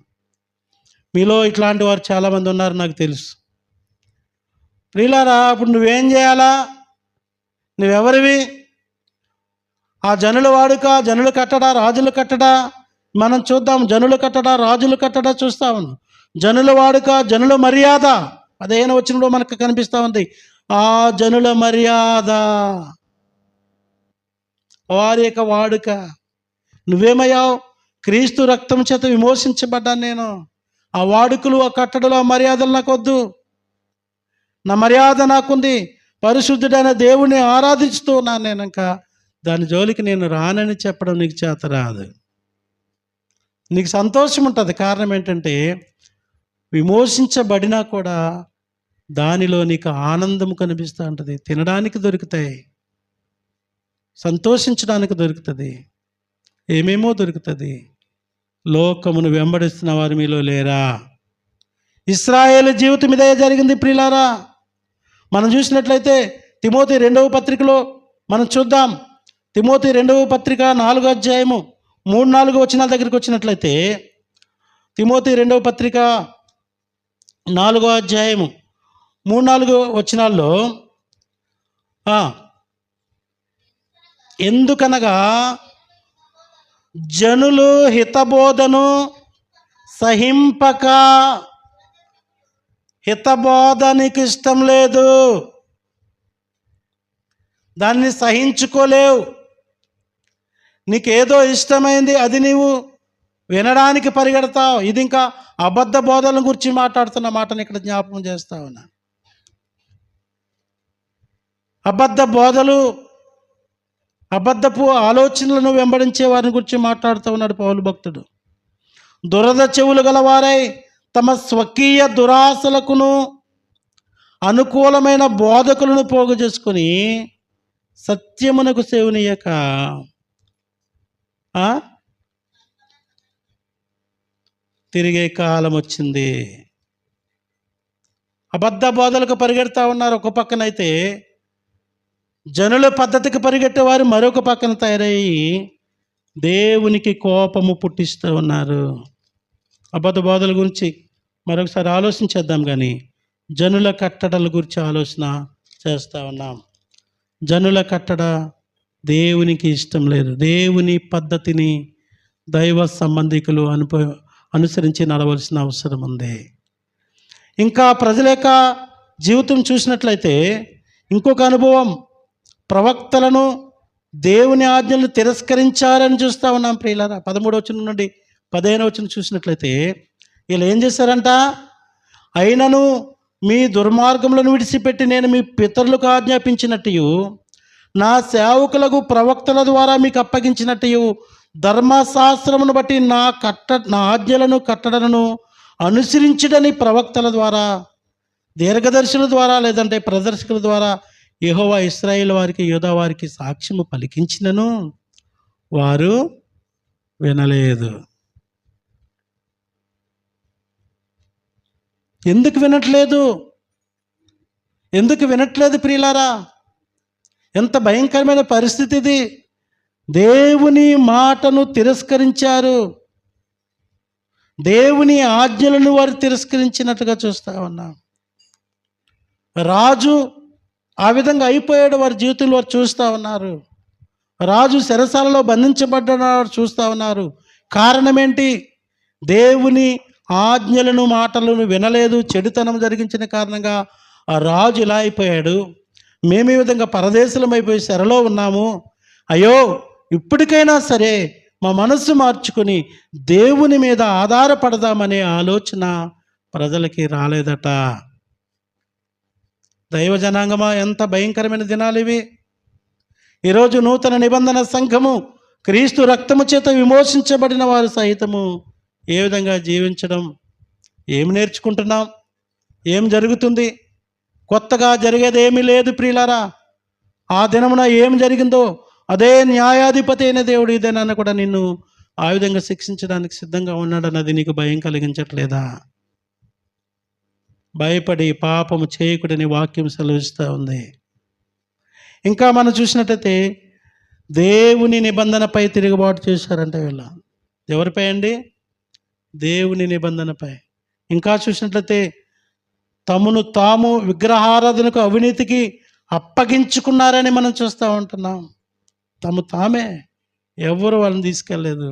మీలో ఇట్లాంటి వారు చాలామంది ఉన్నారు, నాకు తెలుసు. ప్రియులారా, ఇప్పుడు నువ్వేం చేయాలా? నువ్వెవరివి? ఆ జనుల వాడుక, జనుల కట్టడ, రాజుల కట్టడ మనం చూద్దాం. జనుల కట్టడ, రాజుల కట్టడ చూస్తా ఉన్నాం. జనుల వాడుక, జనుల మర్యాద 15వ వచనంలో మనకు కనిపిస్తూ ఉంది. ఆ జనుల మర్యాద, వారి యొక్క వాడుక. నువ్వేమయ్యావు? క్రీస్తు రక్తం చేత విమోచించబడ్డాను నేను. ఆ వాడుకలు, ఆ కట్టడలు, ఆ మర్యాదలు నాకొద్దు. నా మర్యాద నాకుంది, పరిశుద్ధుడైన దేవుని ఆరాధిస్తూ ఉన్నాను నేను. ఇంకా దాని జోలికి నేను రానని చెప్పడం నీకు చేత రాదు. నీకు సంతోషం ఉంటుంది. కారణం ఏంటంటే విమోచించబడినా కూడా దానిలో నీకు ఆనందం కనిపిస్తూ ఉంటుంది. తినడానికి దొరుకుతాయి, సంతోషించడానికి దొరుకుతుంది, ఏమేమో దొరుకుతుంది. లోకమును వెంబడిస్తున్న వారు మీలో లేరా? ఇశ్రాయేలు జీవితం ఇదే జరిగింది ప్రియులారా. మనం చూసినట్లయితే తిమోతి 2వ పత్రికలో మనం చూద్దాం. తిమోతి 2వ పత్రిక 4వ అధ్యాయము 3-4 వచనాల దగ్గరికి వచ్చినట్లయితే, తిమోతి 2వ పత్రిక 4వ అధ్యాయము 3-4 వచనాల్లో, ఎందుకనగా జనులు హితబోధను సహింపక, హితబోధ నీకు ఇష్టం లేదు, దాన్ని సహించుకోలేవు. నీకేదో ఇష్టమైంది అది నీవు వినడానికి పరిగెడతావు. ఇది ఇంకా అబద్ధ బోధల గురించి మాట్లాడుతున్న మాటను ఇక్కడ జ్ఞాపకం చేస్తా ఉన్నా. అబద్ధ బోధలు, అబద్ధపు ఆలోచనలను వెంబడించే వారిని గురించి మాట్లాడుతూ ఉన్నాడు పౌలు భక్తుడు. దురద చెవులు గలవారై తమ స్వకీయ దురాశలకును అనుకూలమైన బోధకులను పోగు చేసుకుని సత్యమునకు సేవనీయక తిరిగే కాలం వచ్చింది. అబద్ధ బోధలకు పరిగెడతా ఉన్నారు ఒక పక్కనైతే, జనుల పద్ధతికి పరిగెట్టేవారు మరొక పక్కన తయారయ్యి దేవునికి కోపము పుట్టిస్తూ ఉన్నారు. అబద్ధ బోధల గురించి మరొకసారి ఆలోచించేద్దాం. కానీ జనుల కట్టడల గురించి ఆలోచన చేస్తూ ఉన్నాం. జనుల కట్టడ దేవునికి ఇష్టం లేదు. దేవుని పద్ధతిని దైవ సంబంధికులు అనుసరించి నడవలసిన అవసరం ఉంది. ఇంకా ప్రజల యొక్క జీవితం చూసినట్లయితే ఇంకొక అనుభవం, ప్రవక్తలను దేవుని ఆజ్ఞలను తిరస్కరించారని చూస్తూ ఉన్నాం ప్రియులారా. 13వ వచనం నుండి 15వ వచనం చూసినట్లయితే వీళ్ళు ఏం చేశారంట? అయినను మీ దుర్మార్గములను విడిచిపెట్టి నేను మీ పితరులకు ఆజ్ఞాపించినట్టు నా సేవకులకు ప్రవక్తల ద్వారా మీకు అప్పగించినట్టు ధర్మశాస్త్రమును బట్టి నా ఆజ్ఞలను కట్టడలను అనుసరించడని ప్రవక్తల ద్వారా, దీర్ఘదర్శుల ద్వారా, లేదంటే ప్రదర్శకుల ద్వారా యెహోవా ఇశ్రాయేలు వారికి యూదా వారికి సాక్ష్యము పలికించినను వారు వినలేదు. ఎందుకు వినట్లేదు? ఎందుకు వినట్లేదు ప్రియులారా? ఎంత భయంకరమైన పరిస్థితి ఇది. దేవుని మాటను తిరస్కరించారు. దేవుని ఆజ్ఞలను వారు తిరస్కరించినట్టుగా చూస్తూ ఉన్నాం. రాజు ఆ విధంగా అయిపోయాడు వారి జీవితంలో వారు చూస్తూ ఉన్నారు. రాజు చెరసాలలో బంధించబడ్డాడు చూస్తూ ఉన్నారు. కారణం ఏంటి? దేవుని ఆజ్ఞలను మాటలను వినలేదు. చెడుతనం జరిగించిన కారణంగా ఆ రాజు ఇలా అయిపోయాడు. మేము ఈ విధంగా పరదేశులం అయిపోయి చెరలో ఉన్నాము. అయ్యో, ఇప్పటికైనా సరే మా మనస్సు మార్చుకుని దేవుని మీద ఆధారపడదామనే ఆలోచన ప్రజలకి రాలేదట. దైవ జనాంగమా, ఎంత భయంకరమైన దినాలు ఇవి. ఈరోజు నూతన నిబంధన సంఘము, క్రీస్తు రక్తము చేత విమోచించబడిన వారు సహితము ఏ విధంగా జీవించడం, ఏమి నేర్చుకుంటున్నాం? ఏం జరుగుతుంది? కొత్తగా జరిగేది ఏమీ లేదు ప్రియులారా. ఆ దినమున ఏం జరిగిందో అదే న్యాయాధిపతి అయిన దేవుడు ఈ దినాన్ని కూడా నిన్ను ఆ విధంగా శిక్షించడానికి సిద్ధంగా ఉన్నాడన్నది నీకు భయం కలిగించట్లేదా? భయపడి పాపము చేయకుడని వాక్యం సెలవిస్తూ ఉంది. ఇంకా మనం చూసినట్టయితే దేవుని నిబంధనపై తిరుగుబాటు చేశారంటే వీళ్ళ. ఎవరిపై అండి? దేవుని నిబంధనపై. ఇంకా చూసినట్లయితే తమను తాము విగ్రహారాధనకు, అవినీతికి అప్పగించుకున్నారని మనం చూస్తూ ఉంటున్నాం. తామే, ఎవరు వాళ్ళని తీసుకెళ్ళలేదు,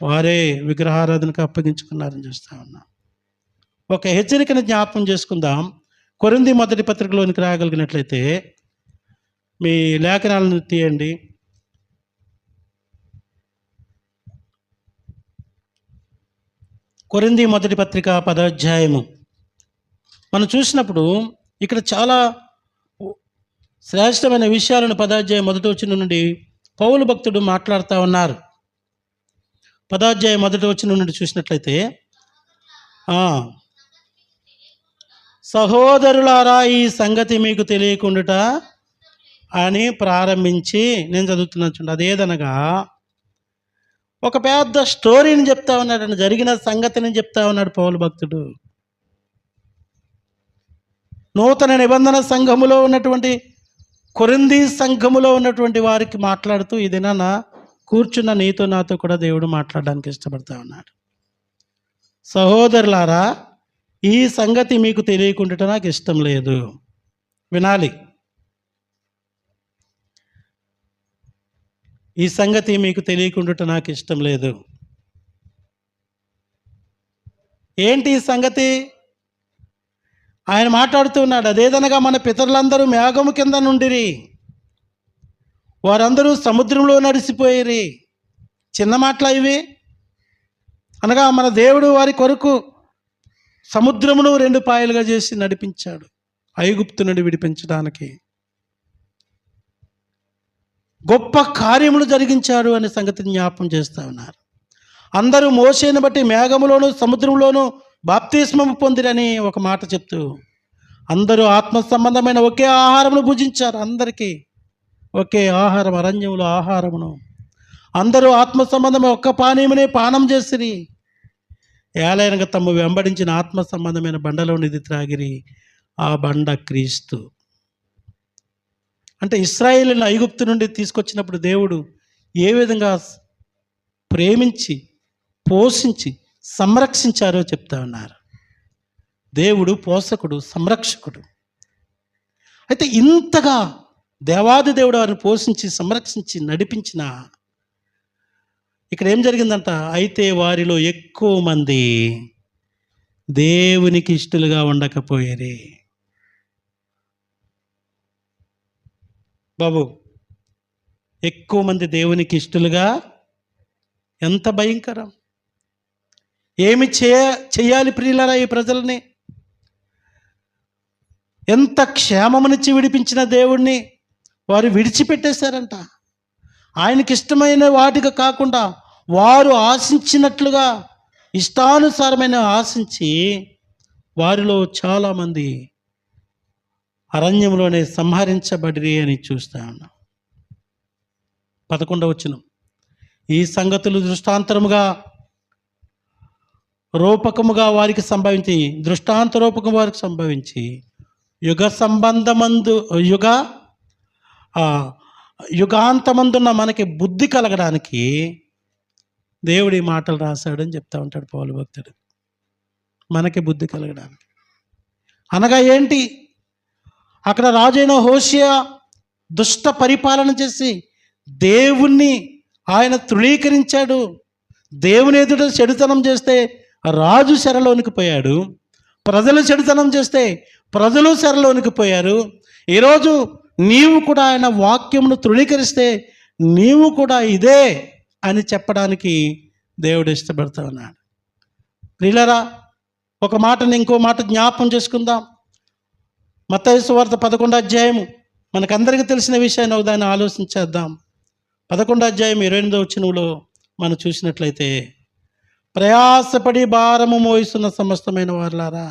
వారే విగ్రహారాధనకు అప్పగించుకున్నారని చూస్తూ ఉన్నాం. ఒక హెచ్చరికను జ్ఞాపకం చేసుకుందాం. కొరింథీ మొదటి పత్రికలోనికి రాగలిగినట్లయితే మీ లేఖనాలను తీయండి. కొరింథీ మొదటి పత్రిక 10వ అధ్యాయము మనం చూసినప్పుడు ఇక్కడ చాలా శ్రేష్టమైన విషయాలను 10వ అధ్యాయం 1వ వచనం నుండి పౌలు భక్తుడు మాట్లాడుతూ ఉన్నారు. 10వ అధ్యాయం 1వ వచనం నుండి చూసినట్లయితే, సహోదరులారా, ఈ సంగతి మీకు తెలియకుండుట అని ప్రారంభించి, నేను చదువుతున్నాను చూడండి, అదేదనగా ఒక పెద్ద స్టోరీని చెప్తా ఉన్నాడు, జరిగిన సంగతిని చెప్తా ఉన్నాడు పౌలు భక్తుడు. నూతన నిబంధన సంఘములో ఉన్నటువంటి, కొరింథీ సంఘములో ఉన్నటువంటి వారికి మాట్లాడుతూ ఈ దినాన కూర్చున్న నీతో నాతో కూడా దేవుడు మాట్లాడడానికి ఇష్టపడతా ఉన్నాడు. సహోదరులారా, ఈ సంగతి మీకు తెలియకుండా నాకు ఇష్టం లేదు. వినాలి. ఈ సంగతి మీకు తెలియకుండా నాకు ఇష్టం లేదు. ఏంటి ఈ సంగతి? ఆయన మాట్లాడుతూ ఉన్నాడు, అదేదనగా మన పితరులందరూ మేఘము కింద నుండిరి, వారందరూ సముద్రంలో నడిసిపోయిరి. చిన్న మాటలు ఇవి. అనగా మన దేవుడు వారి కొరకు సముద్రమును 2 పాయలుగా చేసి నడిపించాడు, ఐగుప్తు నుండి విడిపించడానికి. గొప్ప కార్యములు జరిగించాడు అనే సంగతిని జ్ఞాపకం చేస్తూ ఉన్నారు. అందరూ మోషేను బట్టి మేఘములోను సముద్రంలోనూ బాప్తిస్మము పొందిరని ఒక మాట చెప్తూ, అందరూ ఆత్మ సంబంధమైన ఒకే ఆహారమును భుజించారు. అందరికీ ఒకే ఆహారం, అరణ్యములో ఆహారమును. అందరూ ఆత్మ సంబంధమైన ఒక్క పానీయమునే పానం చేసిరి. ఏలైనగా తమ వెంబడించిన ఆత్మ సంబంధమైన బండలోనిది త్రాగిరి, ఆ బండ క్రీస్తు. అంటే ఇశ్రాయేలును ఐగుప్తు నుండి తీసుకొచ్చినప్పుడు దేవుడు ఏ విధంగా ప్రేమించి పోషించి సంరక్షించారో చెప్తా ఉన్నారు. దేవుడు పోషకుడు, సంరక్షకుడు. అయితే ఇంతగా దేవాది దేవుడు వారిని పోషించి సంరక్షించి నడిపించిన, ఇక్కడ ఏం జరిగిందంట? అయితే వారిలో ఎక్కువ మంది దేవునికి ఇష్టలుగా ఉండకపోయేరే. బాబు, ఎక్కువ మంది దేవునికి ఇష్టలుగా, ఎంత భయంకరం! ఏమి చేయాలి ప్రియులారా ఈ ప్రజల్ని? ఎంత క్షేమమునిచ్చి విడిపించిన దేవుణ్ణి వారు విడిచిపెట్టేశారంట. ఆయనకి ఇష్టమైన వాటికి కాకుండా వారు ఆశించినట్లుగా ఇష్టానుసారమైన ఆశించి వారిలో చాలామంది అరణ్యంలోనే సంహరించబడిరి అని చూస్తా ఉన్నాం. 11వ వచనం, ఈ సంగతులు దృష్టాంతరముగా రూపకముగా వారికి సంభవించి, దృష్టాంత రూపకం వారికి సంభవించి యుగాంతమందున్న మనకి బుద్ధి కలగడానికి దేవుడి మాటలు రాశాడని చెప్తా ఉంటాడు పౌలు భక్తుడు. మనకి బుద్ధి కలగడానికి అనగా ఏంటి? అక్కడ రాజైన హోషేయ దుష్ట పరిపాలన చేసి దేవుణ్ణి ఆయన తృణీకరించాడు. దేవుని ఎదుట చెడుతనం చేస్తే రాజు చెరలోనికి పోయాడు. ప్రజలు చెడుతనం చేస్తే ప్రజలు చెరలోనికి పోయారు. ఈరోజు నీవు కూడా ఆయన వాక్యమును తృణీకరిస్తే నీవు కూడా ఇదే అని చెప్పడానికి దేవుడు ఇష్టపడతా ఉన్నాడు. ప్రియులారా, ఒక మాటని ఇంకో మాట జ్ఞాపకం చేసుకుందాం. మత్తయి సువార్త 11వ అధ్యాయము, మనకందరికీ తెలిసిన విషయాన్ని ఒకదాన్ని ఆలోచించేద్దాం. 11వ అధ్యాయం 28వ వచనంలో మనం చూసినట్లయితే, ప్రయాసపడి భారము మోయిస్తున్న సమస్తమైన వారులారా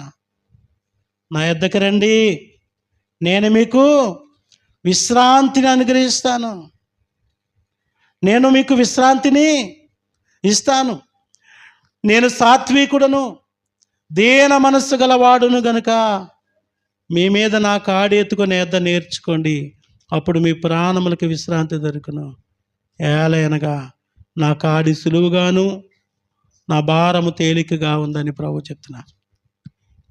నా యొద్దకు రండి, నేను మీకు విశ్రాంతిని అనుగ్రహిస్తాను. నేను మీకు విశ్రాంతిని ఇస్తాను. నేను సాత్వికుడను, దీన మనస్సు గలవాడును గనుక మీ మీద నా కాడి ఎత్తుకొని ఎద్ద నేర్చుకోండి, అప్పుడు మీ ప్రాణములకు విశ్రాంతి దొరుకును. ఏలయనగా నా కాడి సులువుగాను నా భారము తేలికగా ఉందని ప్రభు చెప్తున్నారు.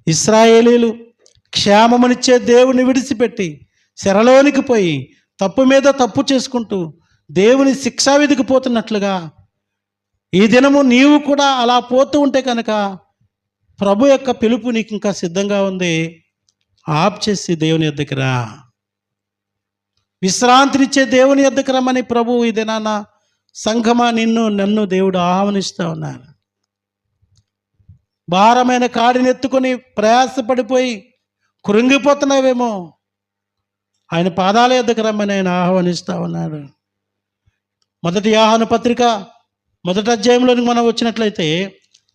ఇశ్రాయేలీలు క్షేమమునిచ్చే దేవుని విడిచిపెట్టి చెరలోనికి పోయి తప్పు మీద తప్పు చేసుకుంటూ దేవుని శిక్షా విధికి పోతున్నట్లుగా ఈ దినము నీవు కూడా అలా పోతూ ఉంటే కనుక ప్రభు యొక్క పిలుపు నీకు ఇంకా సిద్ధంగా ఉంది. ఆప్ చేసి దేవుని యొద్దకు రా, విశ్రాంతినిచ్చే దేవుని యొద్దకు రమ్మని ప్రభు ఈ దినాన సంఘమా నన్ను దేవుడు ఆహ్వానిస్తూ ఉన్నారు. భారమైన కాడిని ఎత్తుకొని ప్రయాసపడిపోయి కృంగిపోతున్నావేమో, ఆయన పాదాల యొద్దకు రమ్మని ఆయన ఆహ్వానిస్తూ ఉన్నాడు. మొదటి యోహాను పత్రిక 1వ అధ్యాయంలోనికి మనం వచ్చినట్లయితే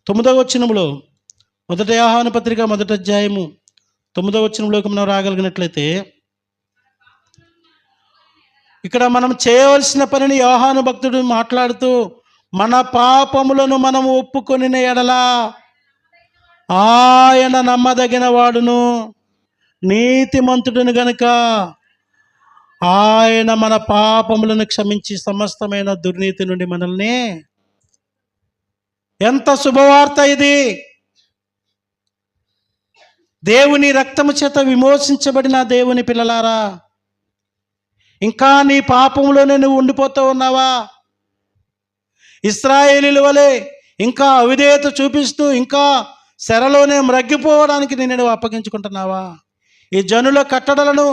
9వ వచనంలో, మొదటి యోహాను పత్రిక 1వ అధ్యాయము 9వ వచనంలోకి మనం రాగలిగినట్లయితే, ఇక్కడ మనం చేయవలసిన పనిని యోహాను భక్తుడు మాట్లాడుతూ, మన పాపములను మనము ఒప్పుకొనిన ఎడల ఆయన నమ్మదగిన వాడును నీతిమంతుడును గనుక ఆయన మన పాపములను క్షమించి సమస్తమైన దుర్నీతి నుండి మనల్ని. ఎంత శుభవార్త ఇది! దేవుని రక్తము చేత విమోచించబడిన దేవుని పిల్లలారా, ఇంకా నీ పాపంలోనే నువ్వు ఉండిపోతూ ఉన్నావా? ఇశ్రాయేలీల వలె ఇంకా అవిధేయత చూపిస్తూ ఇంకా శరలోనే మ్రగ్గిపోవడానికి నేను అప్పగించుకుంటున్నావా? ఈ జనుల కట్టడలను,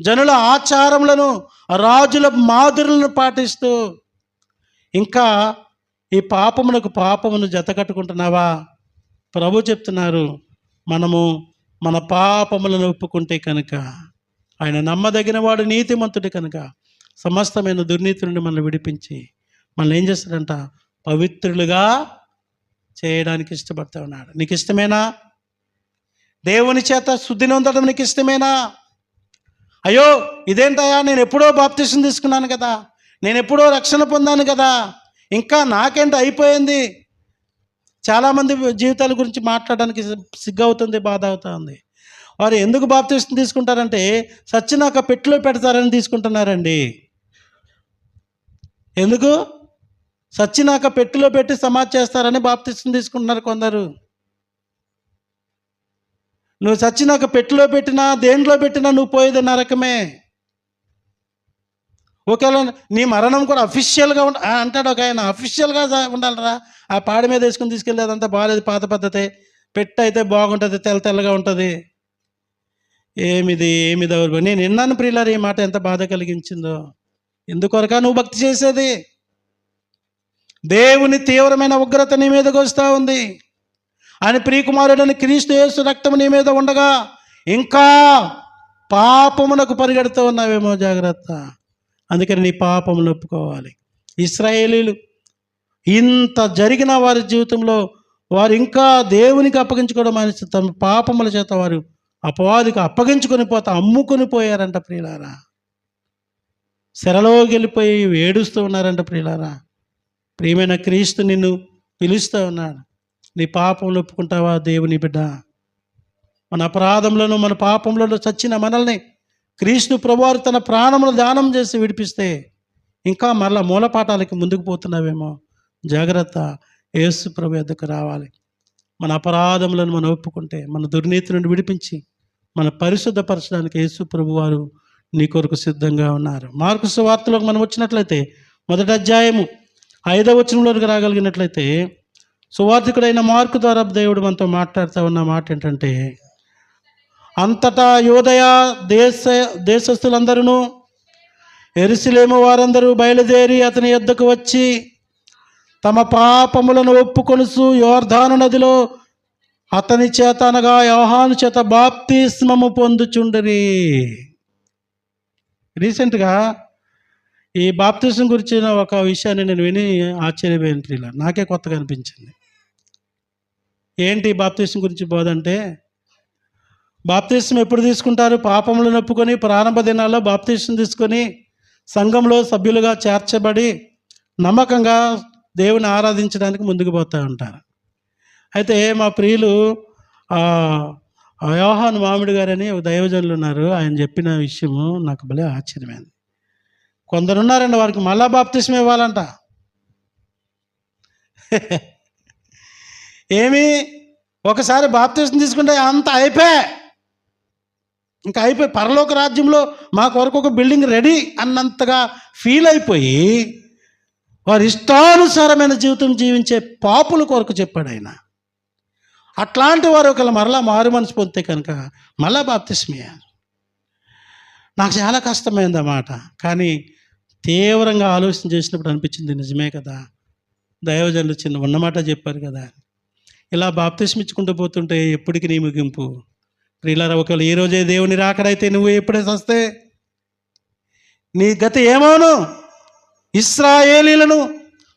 జనుల ఆచారములను, రాజుల మాదిరులను పాటిస్తూ ఇంకా ఈ పాపమును జత కట్టుకుంటున్నావా? ప్రభు చెప్తున్నారు, మనము మన పాపములను ఒప్పుకుంటే కనుక ఆయన నమ్మదగిన వాడు, నీతిమంతుడు కనుక సమస్తమైన దుర్నీతి నుండి మనల్ని విడిపించి మనల్ని ఏం చేస్తాడంట? పవిత్రులుగా చేయడానికి ఇష్టపడతా ఉన్నాడు. నీకు ఇష్టమేనా? దేవుని చేత శుద్ధిని పొందడం నీకు ఇష్టమేనా? అయ్యో ఇదేంటయా, నేను ఎప్పుడో బాప్తిసం తీసుకున్నాను కదా, నేను ఎప్పుడో రక్షణ పొందాను కదా, ఇంకా నాకేంటి అయిపోయింది. చాలామంది జీవితాల గురించి మాట్లాడడానికి సిగ్గవుతుంది, బాధ అవుతుంది. వారు ఎందుకు బాప్తిసం తీసుకుంటారంటే సచ్చినాక పెట్టిలో పెడతారని తీసుకుంటున్నారండి. ఎందుకు? సచ్చినాక పెట్టిలో పెట్టి సమాధి చేస్తారని బాప్తిసం తీసుకుంటున్నారు కొందరు. నువ్వు సచ్చినాక పెట్టిలో పెట్టినా దేంట్లో పెట్టినా నువ్వు పోయేది నరకమే. ఒకవేళ నీ మరణం కూడా అఫీషియల్గా అంటాడు ఒక ఆయన, అఫీషియల్గా ఉండాలరా, ఆ పాడి మీద వేసుకుని తీసుకెళ్ళేదంతా బాగాలేదు, పాత పద్ధతే, పెట్టు అయితే బాగుంటుంది, తెల్ల తెల్లగా ఉంటుంది. ఏమి దౌర్భాగ్యం. నేను విన్నాను ప్రియులారా ఈ మాట, ఎంత బాధ కలిగించిందో. ఎందుకొరకా నువ్వు భక్తి చేసేది? దేవుని తీవ్రమైన ఉగ్రత నీ మీదకి వస్తూ ఉంది. ఆయన ప్రియకుమారుడని క్రీస్తు యేసు రక్తం నీ మీద ఉండగా ఇంకా పాపమునకు పరిగెడుతూ ఉన్నావేమో, జాగ్రత్త. అందుకని నీ పాపములు ఒప్పుకోవాలి. ఇశ్రాయేలీలు ఇంత జరిగిన వారి జీవితంలో వారు ఇంకా దేవునికి అప్పగించుకోవడం మానేసి తమ పాపముల చేత వారు అపవాదికి అప్పగించుకొని అమ్ముకొని పోయారంట ప్రియులారా. శరలోకి వెళ్ళిపోయి ఏడుస్తూ ఉన్నారంట ప్రియులారా. ప్రియమైన క్రీస్తు నిన్ను పిలుస్తూ ఉన్నాడు. నీ పాపములు ఒప్పుకుంటావా దేవుని బిడ్డ? మన అపరాధంలోనూ మన పాపంలో చచ్చిన మనల్ని క్రీస్తు ప్రభువారు తన ప్రాణములు దానం చేసి విడిపిస్తే ఇంకా మరలా మూలపాఠాలకి ముందుకు పోతున్నావేమో, జాగ్రత్త. యేసు ప్రభు యొద్దకు రావాలి. మన అపరాధములను మనం ఒప్పుకుంటే మన దుర్నీతి నుండి విడిపించి మన పరిశుద్ధపరచడానికి యేసు ప్రభువారు నీ కొరకు సిద్ధంగా ఉన్నారు. మార్కు సువార్తలోకి మనం వచ్చినట్లయితే 1వ అధ్యాయము 5వ వచనంలోకి రాగలిగినట్లయితే, సువార్తికుడైన మార్కు ద్వారా దేవుడు మనతో మాట్లాడుతూ ఉన్న మాట ఏంటంటే, అంతటా యూదయ దేశస్థులందరూ యెరూషలేము వారందరూ బయలుదేరి అతని యొద్దకు వచ్చి తమ పాపములను ఒప్పుకొనుచు యోర్దాను నదిలో అతని చేత అనగా యోహాను చేత బాప్తిస్మము పొందుచుండిరి. రీసెంట్గా ఈ బాప్తిస్మం గురించిన ఒక విషయాన్ని నేను విని ఆశ్చర్యపోయిన ప్రియులారా. నాకే కొత్తగా అనిపించింది. ఏంటి బాప్తిస్మం గురించి బోధ అంటే, బాప్తిస్మం ఎప్పుడు తీసుకుంటారు? పాపములను ఒప్పుకొని ప్రారంభ దినాల్లో బాప్తిస్మం తీసుకొని సంఘంలో సభ్యులుగా చేర్చబడి నమ్మకంగా దేవుని ఆరాధించడానికి ముందుకు పోతూ ఉంటారు. అయితే మా ప్రియులు యోహాను మామిడి గారని ఒక దైవజనులు ఉన్నారు. ఆయన చెప్పిన విషయము నాకు భలే ఆశ్చర్యమైంది. కొందరు ఉన్నారండి, వారికి మళ్ళా బాప్తిస్మం ఇవ్వాలంట. ఏమి, ఒకసారి బాప్తిస్మం తీసుకుంటే అంత ఇంకా అయిపోయి పరలోక రాజ్యంలో మా కొరకు ఒక బిల్డింగ్ రెడీ అన్నంతగా ఫీల్ అయిపోయి వారి ఇష్టానుసారమైన జీవితం జీవించే పాపుల కొరకు చెప్పాడు ఆయన. అట్లాంటి వారు ఒకవేళ మరలా మారు మనసు పొందితే కనుక మళ్ళా బాప్తిస్మం. నాకు చాలా కష్టమైంది అన్నమాట. కానీ తీవ్రంగా ఆలోచన చేసినప్పుడు అనిపించింది, నిజమే కదా, దైవజనులు చిన్న ఉన్నమాట చెప్పారు కదా. ఇలా బాప్తిస్మం ఇచ్చుకుంటూ పోతుంటే ఎప్పటికి నీ ముగింపు? ప్రియులారా, ఒకవేళ ఈ రోజే దేవుని రాకడైతే నువ్వు ఎప్పుడే వస్తే నీ గతి ఏమోను? ఇశ్రాయేలీలను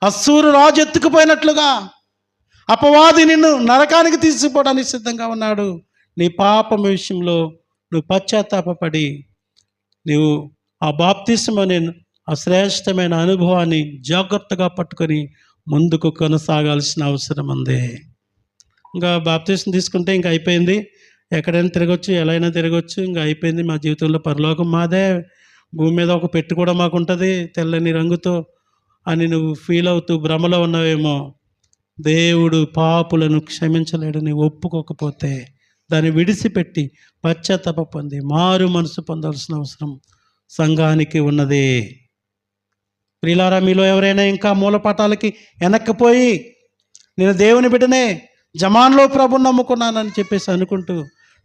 అస్సూరు రాజు ఎత్తుకుపోయినట్లుగా అపవాది నిన్ను నరకానికి తీసుకుపోవడానికి సిద్ధంగా ఉన్నాడు. నీ పాపం విషయంలో నువ్వు పశ్చాత్తాపడి నువ్వు ఆ బాప్తిస్మం అనే ఆ శ్రేష్టమైన అనుభవాన్ని జాగ్రత్తగా పట్టుకొని ముందుకు కొనసాగాల్సిన అవసరం ఉంది. ఇంకా బాప్తిస్మం తీసుకుంటే ఇంకా అయిపోయింది, ఎక్కడైనా తిరగచ్చు, ఎలా అయినా తిరగచ్చు, ఇంకా అయిపోయింది. మా జీవితంలో పరలోకం మాదే, భూమి మీద ఒక పెట్టు కూడా మాకు ఉంటుంది తెల్లని రంగుతో అని నువ్వు ఫీల్ అవుతూ భ్రమలో ఉన్నావేమో. దేవుడు పాపులను క్షమించలేడు. నీవు ఒప్పుకోకపోతే దాన్ని విడిచిపెట్టి పశ్చాత్తాప పొంది మారు మనసు పొందాల్సిన అవసరం సంఘానికి ఉన్నది. ప్రియులారా, మీలో ఎవరైనా ఇంకా మూలపాఠాలకి వెనక్కిపోయి నేను దేవుని బిడ్డనే, జమాన్లో ప్రభుని నమ్ముకున్నానని చెప్పేసి అనుకుంటూ,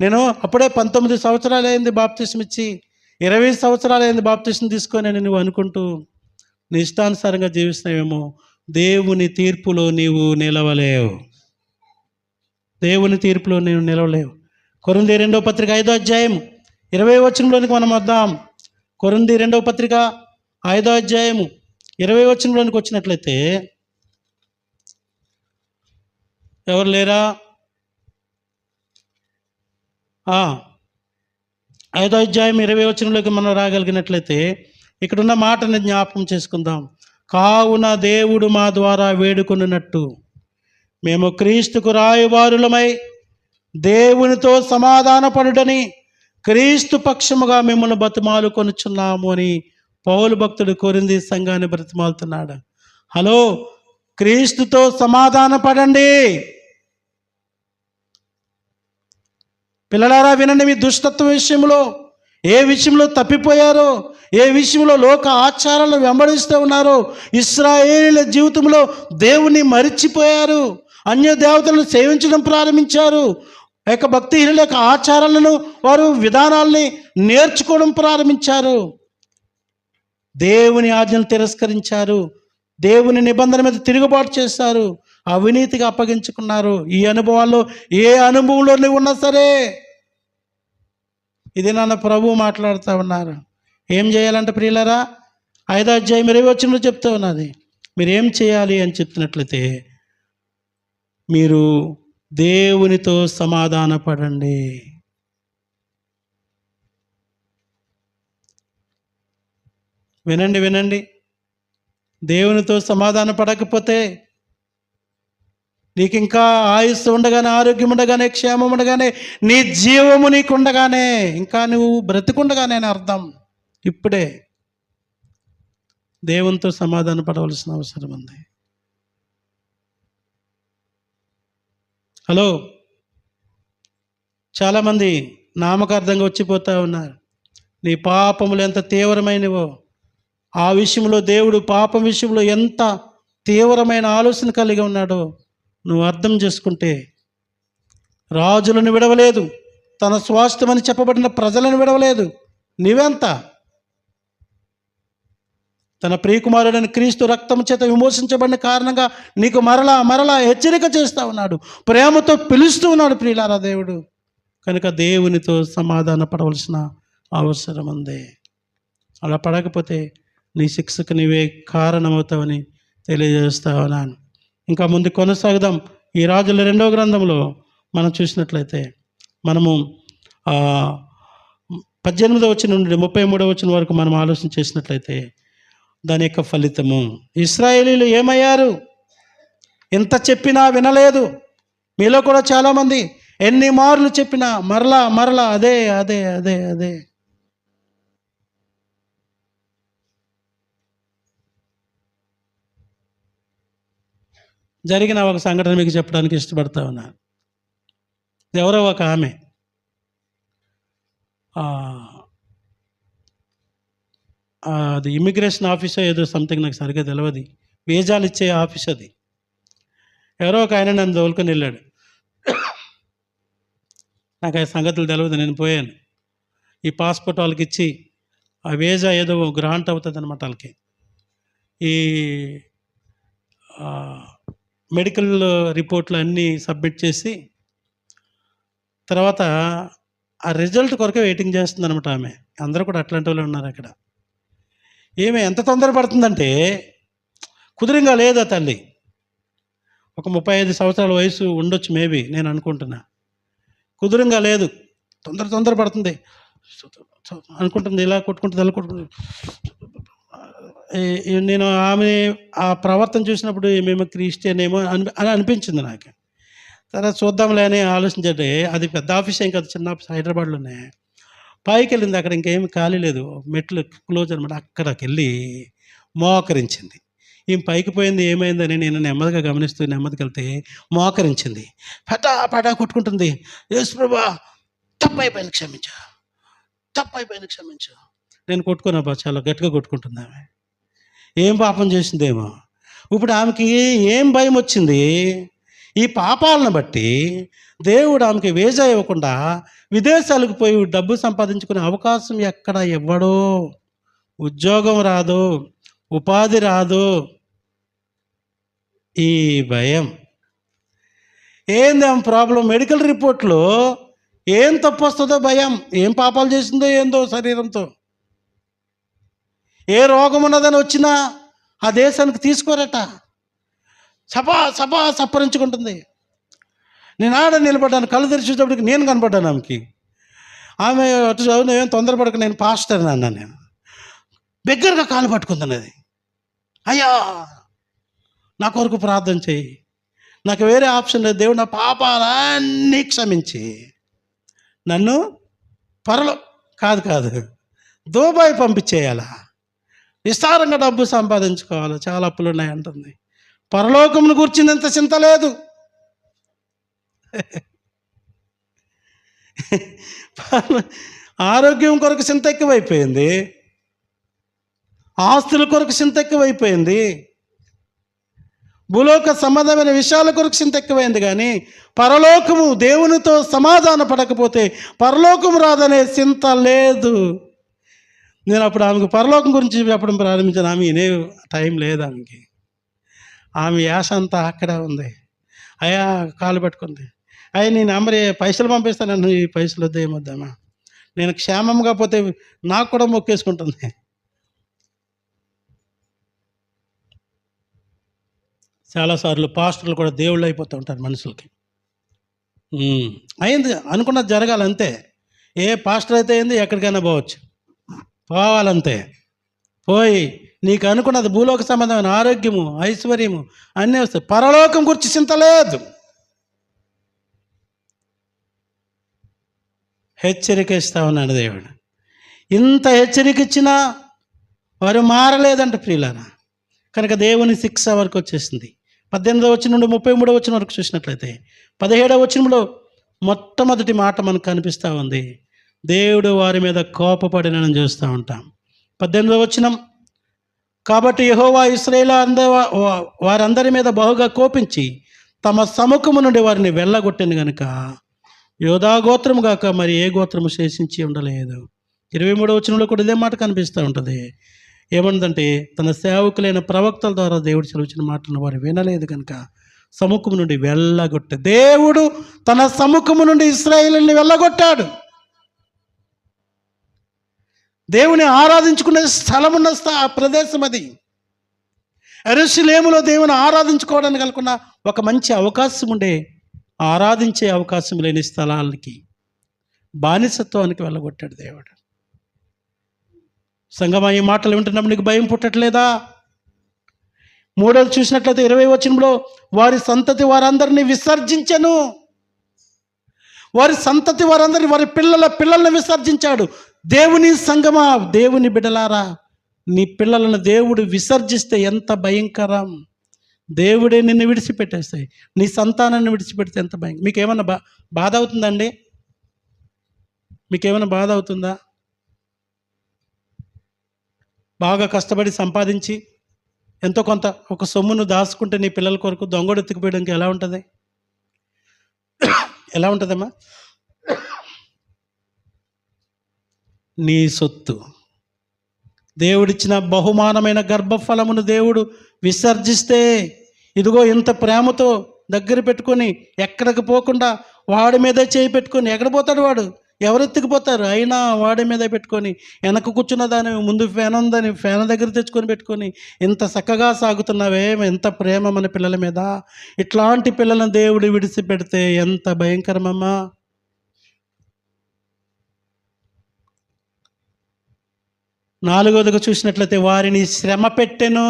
నేను అప్పుడే 19 సంవత్సరాలు అయింది బాప్తిస్మం ఇచ్చి, 20 సంవత్సరాలు అయింది బాప్తిస్మం తీసుకొని అని నువ్వు అనుకుంటూ నీ ఇష్టానుసారంగా జీవిస్తున్నావేమో. దేవుని తీర్పులో నీవు నిలవలేవు. దేవుని తీర్పులో నీవు నిలవలేవు. కొరింథీ 2వ పత్రిక 5వ అధ్యాయం 20వ వచనంలోనికి మనం వద్దాం. కొరింథీ 2వ పత్రిక 5వ అధ్యాయం 20వ వచనంలోనికి వచ్చినట్లయితే, ఎవరు లేరా? 5వ అధ్యాయం 20వ వచనంలోకి మనం రాగలిగినట్లయితే ఇక్కడున్న మాటని జ్ఞాపకం చేసుకుందాం. కావున దేవుడు మా ద్వారా వేడుకొనున్నట్టు మేము క్రీస్తుకు రాయబారులమై దేవునితో సమాధానపడుడని క్రీస్తు పక్షముగా మిమ్మల్ని బతిమాలు కొనుచున్నాము అని పౌలు భక్తుడు కొరింథీ సంఘాన్ని బ్రతిమాలుతున్నాడు. హలో, క్రీస్తుతో సమాధానపడండి. పిల్లలారా వినండి, మీ దుష్టత్వం విషయంలో ఏ విషయంలో తప్పిపోయారో, ఏ విషయంలో లోక ఆచారాలను వెంబడిస్తూ ఉన్నారో, ఇశ్రాయేలీయుల జీవితంలో దేవుని మరిచిపోయారు. అన్య దేవతలను సేవించడం ప్రారంభించారు. ఆ యొక్క భక్తిహీనుల యొక్క ఆచారాలను, వారు విధానాల్ని నేర్చుకోవడం ప్రారంభించారు. దేవుని ఆజ్ఞను తిరస్కరించారు. దేవుని నిబంధన మీద తిరుగుబాటు చేశారు. అవినీతిగా అప్పగించుకున్నారు. ఈ అనుభవాల్లో ఏ అనుభవంలో నువ్వు ఉన్నా సరే, ఇది నన్ను ప్రభువు మాట్లాడుతూ ఉన్నారు. ఏం చేయాలంటే ప్రియులారా, 5వ అధ్యాయం 20వ వచనంలో చెప్తూ ఉన్నది. మీరు ఏం చేయాలి అని చెప్తున్నట్లయితే, మీరు దేవునితో సమాధాన పడండి. వినండి వినండి, దేవునితో సమాధాన పడకపోతే నీకు ఇంకా ఆయుస్సు ఉండగానే, ఆరోగ్యం ఉండగానే, క్షేమం ఉండగానే, నీ జీవము నీకు ఉండగానే, ఇంకా నువ్వు బ్రతికుండగానే అని అర్థం. ఇప్పుడే దేవునితో సమాధాన పడవలసిన అవసరం ఉంది. హలో, చాలామంది నామకార్థంగా వచ్చిపోతూ ఉన్నారు. నీ పాపములు ఎంత తీవ్రమైనవో, ఆ విషయంలో దేవుడు పాపం విషయంలో ఎంత తీవ్రమైన ఆలోచన కలిగి ఉన్నాడో నువ్వు అర్థం చేసుకుంటే, రాజులను విడవలేదు, తన స్వాస్థ్యమని చెప్పబడిన ప్రజలను విడవలేదు. నీవెంత? తన ప్రియకుమారుడైన క్రీస్తు రక్తం చేత విమోచించబడిన కారణంగా నీకు మరలా మరలా హెచ్చరిక చేస్తూ ఉన్నాడు, ప్రేమతో పిలుస్తూ ఉన్నాడు ప్రియులారా దేవుడు. కనుక దేవునితో సమాధాన పడవలసిన అవసరం ఉంది. అలా పడకపోతే నీ శిక్షకు నీవే కారణమవుతావని తెలియజేస్తా ఉన్నాను. ఇంకా ముందు కొనసాగుదాం. ఈ రాజుల 2వ గ్రంథంలో మనం చూసినట్లయితే, మనము 18వ వచనం నుండి 33వ వచనం వరకు మనం ఆలోచన చేసినట్లయితే, దాని యొక్క ఫలితము, ఇశ్రాయేలీయులు ఏమయ్యారు? ఎంత చెప్పినా వినలేదు. మీలో కూడా చాలామంది ఎన్ని మార్లు చెప్పినా మరలా మరలా అదే అదే అదే అదే. జరిగిన ఒక సంఘటన మీకు చెప్పడానికి ఇష్టపడతా ఉన్నాను. ఎవరో ఒక ఆమె అది ఇమిగ్రేషన్ ఆఫీసో ఏదో సంథింగ్, నాకు సరిగ్గా తెలియదు. వీజాలు ఇచ్చే ఆఫీస్ అది. ఎవరో ఒక ఆయన నన్ను తోలుకొని వెళ్ళాడు. నాకు ఆ సంగతులు తెలియదు. నేను పోయాను. ఈ పాస్పోర్ట్ వాళ్ళకి ఇచ్చి, ఆ వీజా ఏదో గ్రాంట్ అవుతుంది అన్నమాట వాళ్ళకి. ఈ మెడికల్ రిపోర్ట్లు అన్నీ సబ్మిట్ చేసి, తర్వాత ఆ రిజల్ట్ కొరకే వెయిటింగ్ చేస్తుంది అనమాట ఆమె. అందరూ కూడా అట్లాంటి వాళ్ళు ఉన్నారు అక్కడ. ఏమి ఎంత తొందరపడుతుందంటే, కుదురుగా లేదా తల్లి. ఒక 35 సంవత్సరాల వయసు ఉండొచ్చు మేబీ, నేను అనుకుంటున్నా. కుదురుగా లేదు, తొందర పడుతుంది అనుకుంటుంది. ఇలా కొట్టుకుంటుంది, ఇలా కొట్టుకుంటుంది. నేను ఆమె ఆ ప్రవర్తన చూసినప్పుడు మేము క్రిస్టియన్ ఏమో అని అనిపించింది నాకు. తర్వాత చూద్దాంలే అని ఆలోచించండి. అది పెద్ద ఆఫీస్ ఏం కాదు, చిన్న ఆఫీస్ హైదరాబాద్లోనే. పైకి వెళ్ళింది, అక్కడ ఇంకేమి ఖాళీ లేదు, మెట్లు క్లోజ్ అనమాట. అక్కడికి వెళ్ళి మోకరించింది. ఈమె పైకి పోయింది, ఏమైందని నేను నెమ్మదిగా గమనిస్తూ నెమ్మదికి వెళ్తే మోకరించింది. పటా కొట్టుకుంటుంది. యేసు ప్రభువా, తప్పైపోయింది క్షమించు. నేను కొట్టుకున్నాబా, చాలా గట్టిగా కొట్టుకుంటుంది ఆమె. ఏం పాపం చేసిందేమో. ఇప్పుడు ఆమెకి ఏం భయం వచ్చింది? ఈ పాపాలను బట్టి దేవుడు ఆమెకి వీజా ఇవ్వకుండా విదేశాలకు పోయి డబ్బు సంపాదించుకునే అవకాశం ఎక్కడ ఇవ్వడో, ఉద్యోగం రాదు, ఉపాధి రాదు. ఈ భయం ఏంది ఆమె ప్రాబ్లం? మెడికల్ రిపోర్ట్లో ఏం తప్పు వస్తుందో భయం. ఏం పాపాలు చేసిందో ఏందో శరీరంతో. ఏ రోగం ఉన్నదని వచ్చినా ఆ దేశానికి తీసుకోరట. సభా సప్పరించుకుంటుంది. నేను ఆడ నిలబడ్డాను, కళ్ళు తెరిచేటప్పటికి నేను కనపడ్డాను ఆమెకి. ఆమె అటు చదువు, ఏం తొందరపడక, నేను పాస్టర్ని అన్నాను. నేను దగ్గరగా కాలు పట్టుకుందని, అది అయ్యా నా కొరకు ప్రార్థన చేయి, నాకు వేరే ఆప్షన్ లేదు, దేవుడు నా పాపాలన్నీ క్షమించి నన్ను కాదు దుబాయ్ పంపించేయాలా, విస్తారంగా డబ్బు సంపాదించుకోవాలి, చాలా అప్పులు ఉన్నాయంటుంది. పరలోకమును కూర్చున్నంత చింత లేదు. ఆరోగ్యం కొరకు చింత ఎక్కువైపోయింది, ఆస్తుల కొరకు చింత ఎక్కువైపోయింది, భూలోక సంబంధమైన విషయాల కొరకు చింత ఎక్కువైంది, కానీ పరలోకము దేవునితో సమాధాన పడకపోతే పరలోకము రాదనే చింత లేదు. నేను అప్పుడు ఆమెకు పరలోకం గురించి చెప్పడం ప్రారంభించాను. ఆమె వినే టైం లేదు ఆమెకి. ఆమె యాస అంతా అక్కడే ఉంది. అయ్యా కాలు పట్టుకుంది, అయ్యా నేను నెంబర్ పైసలు పంపిస్తాను, నన్ను ఈ పైసలు వద్ద ఏమొద్దామా, నేను క్షేమంగా పోతే నాకు కూడా మొక్కేసుకుంటుంది. చాలాసార్లు పాస్టర్లు కూడా దేవుళ్ళు అయిపోతూ ఉంటారు మనుషులకి. అయింది అనుకున్నది జరగాలంతే. ఏ పాస్టర్ అయితే అయింది, ఎక్కడికైనా పోవచ్చు, పోవాలంతే. పోయి నీకు అనుకున్నది భూలోక సంబంధమైన ఆరోగ్యము, ఐశ్వర్యము అన్నీ వస్తాయి. పరలోకం గురించి చింత లేదు. హెచ్చరిక ఇస్తా ఉన్నాడు దేవుడు. ఇంత హెచ్చరిక ఇచ్చినా వారు మారలేదంట ప్రియులారా. కనుక దేవుని శిక్ష వరకు వచ్చేసింది. 18వ వచనం నుండి 33వ వచనం వరకు చూసినట్లయితే 17వ వచనంలో మొట్టమొదటి మాట మనకు కనిపిస్తూ ఉంది. దేవుడు వారి మీద కోపపడినని చూస్తూ ఉంటాం. 18వ వచనం, కాబట్టి యెహోవా ఇశ్రాయేలు వారందరి మీద బహుగా కోపించి తమ సముఖము నుండి వారిని వెళ్ళగొట్టింది గనుక యోధా గోత్రము గాక మరి ఏ గోత్రము శేషించి ఉండలేదు. 23వ వచనంలో కూడా ఇదే మాట కనిపిస్తూ ఉంటుంది. ఏమన్నదంటే, తన సేవకులైన ప్రవక్తల ద్వారా దేవుడు చదివించిన మాటలను వారు వినలేదు కనుక సముఖము నుండి వెళ్ళగొట్టే. దేవుడు తన సముఖము నుండి ఇశ్రాయేలుని వెళ్ళగొట్టాడు. దేవుని ఆరాధించుకునే స్థలమున్న ప్రదేశం అది. యెరూషలేములో దేవుని ఆరాధించుకోవడానికి అనుకున్న ఒక మంచి అవకాశం ఉండే, ఆరాధించే అవకాశం లేని స్థలాలకి, బానిసత్వానికి వెళ్ళగొట్టాడు దేవుడు. సంగమా, ఈ మాటలు వింటున్నప్పుడు నీకు భయం పుట్టట్లేదా? 3వ చూసినట్లయితే 20వ వచనంలో వారి సంతతి వారందరినీ విసర్జించెను. వారి సంతతి వారందరినీ, వారి పిల్లలను విసర్జించాడు. దేవుని సంగమా, దేవుని బిడ్డలారా, నీ పిల్లలను దేవుడు విసర్జిస్తే ఎంత భయంకరం. దేవుడే నిన్ను విడిచిపెట్టేస్తాయి, నీ సంతానాన్ని విడిచిపెడితే ఎంత భయం. మీకేమన్నా బాధ అవుతుందండి? మీకేమైనా బాధ అవుతుందా? బాగా కష్టపడి సంపాదించి ఎంతో కొంత ఒక సొమ్మును దాచుకుంటే నీ పిల్లల కొరకు దొంగడు ఎత్తుకుపోయడానికి ఎలా ఉంటుంది? ఎలా ఉంటుందమ్మా? నీ సొత్తు, దేవుడిచ్చిన బహుమానమైన గర్భఫలమును దేవుడు విసర్జిస్తే, ఇదిగో ఇంత ప్రేమతో దగ్గర పెట్టుకొని ఎక్కడికి పోకుండా వాడి మీదే చేయి పెట్టుకొని, ఎక్కడ పోతాడు వాడు? ఎవరు ఎత్తుకుపోతారు? అయినా వాడి మీద పెట్టుకొని, వెనక కూర్చున్న దాని ముందు ఫ్యాన్ ఉందని ఫ్యాన్ దగ్గర తెచ్చుకొని పెట్టుకొని ఇంత చక్కగా సాగుతున్నావే, ఎంత ప్రేమ మన పిల్లల మీద. ఇట్లాంటి పిల్లలను దేవుడు విడిచిపెడితే ఎంత భయంకరమమ్మా. నాలుగవదిగా చూసినట్లయితే వారిని శ్రమ పెట్టెను.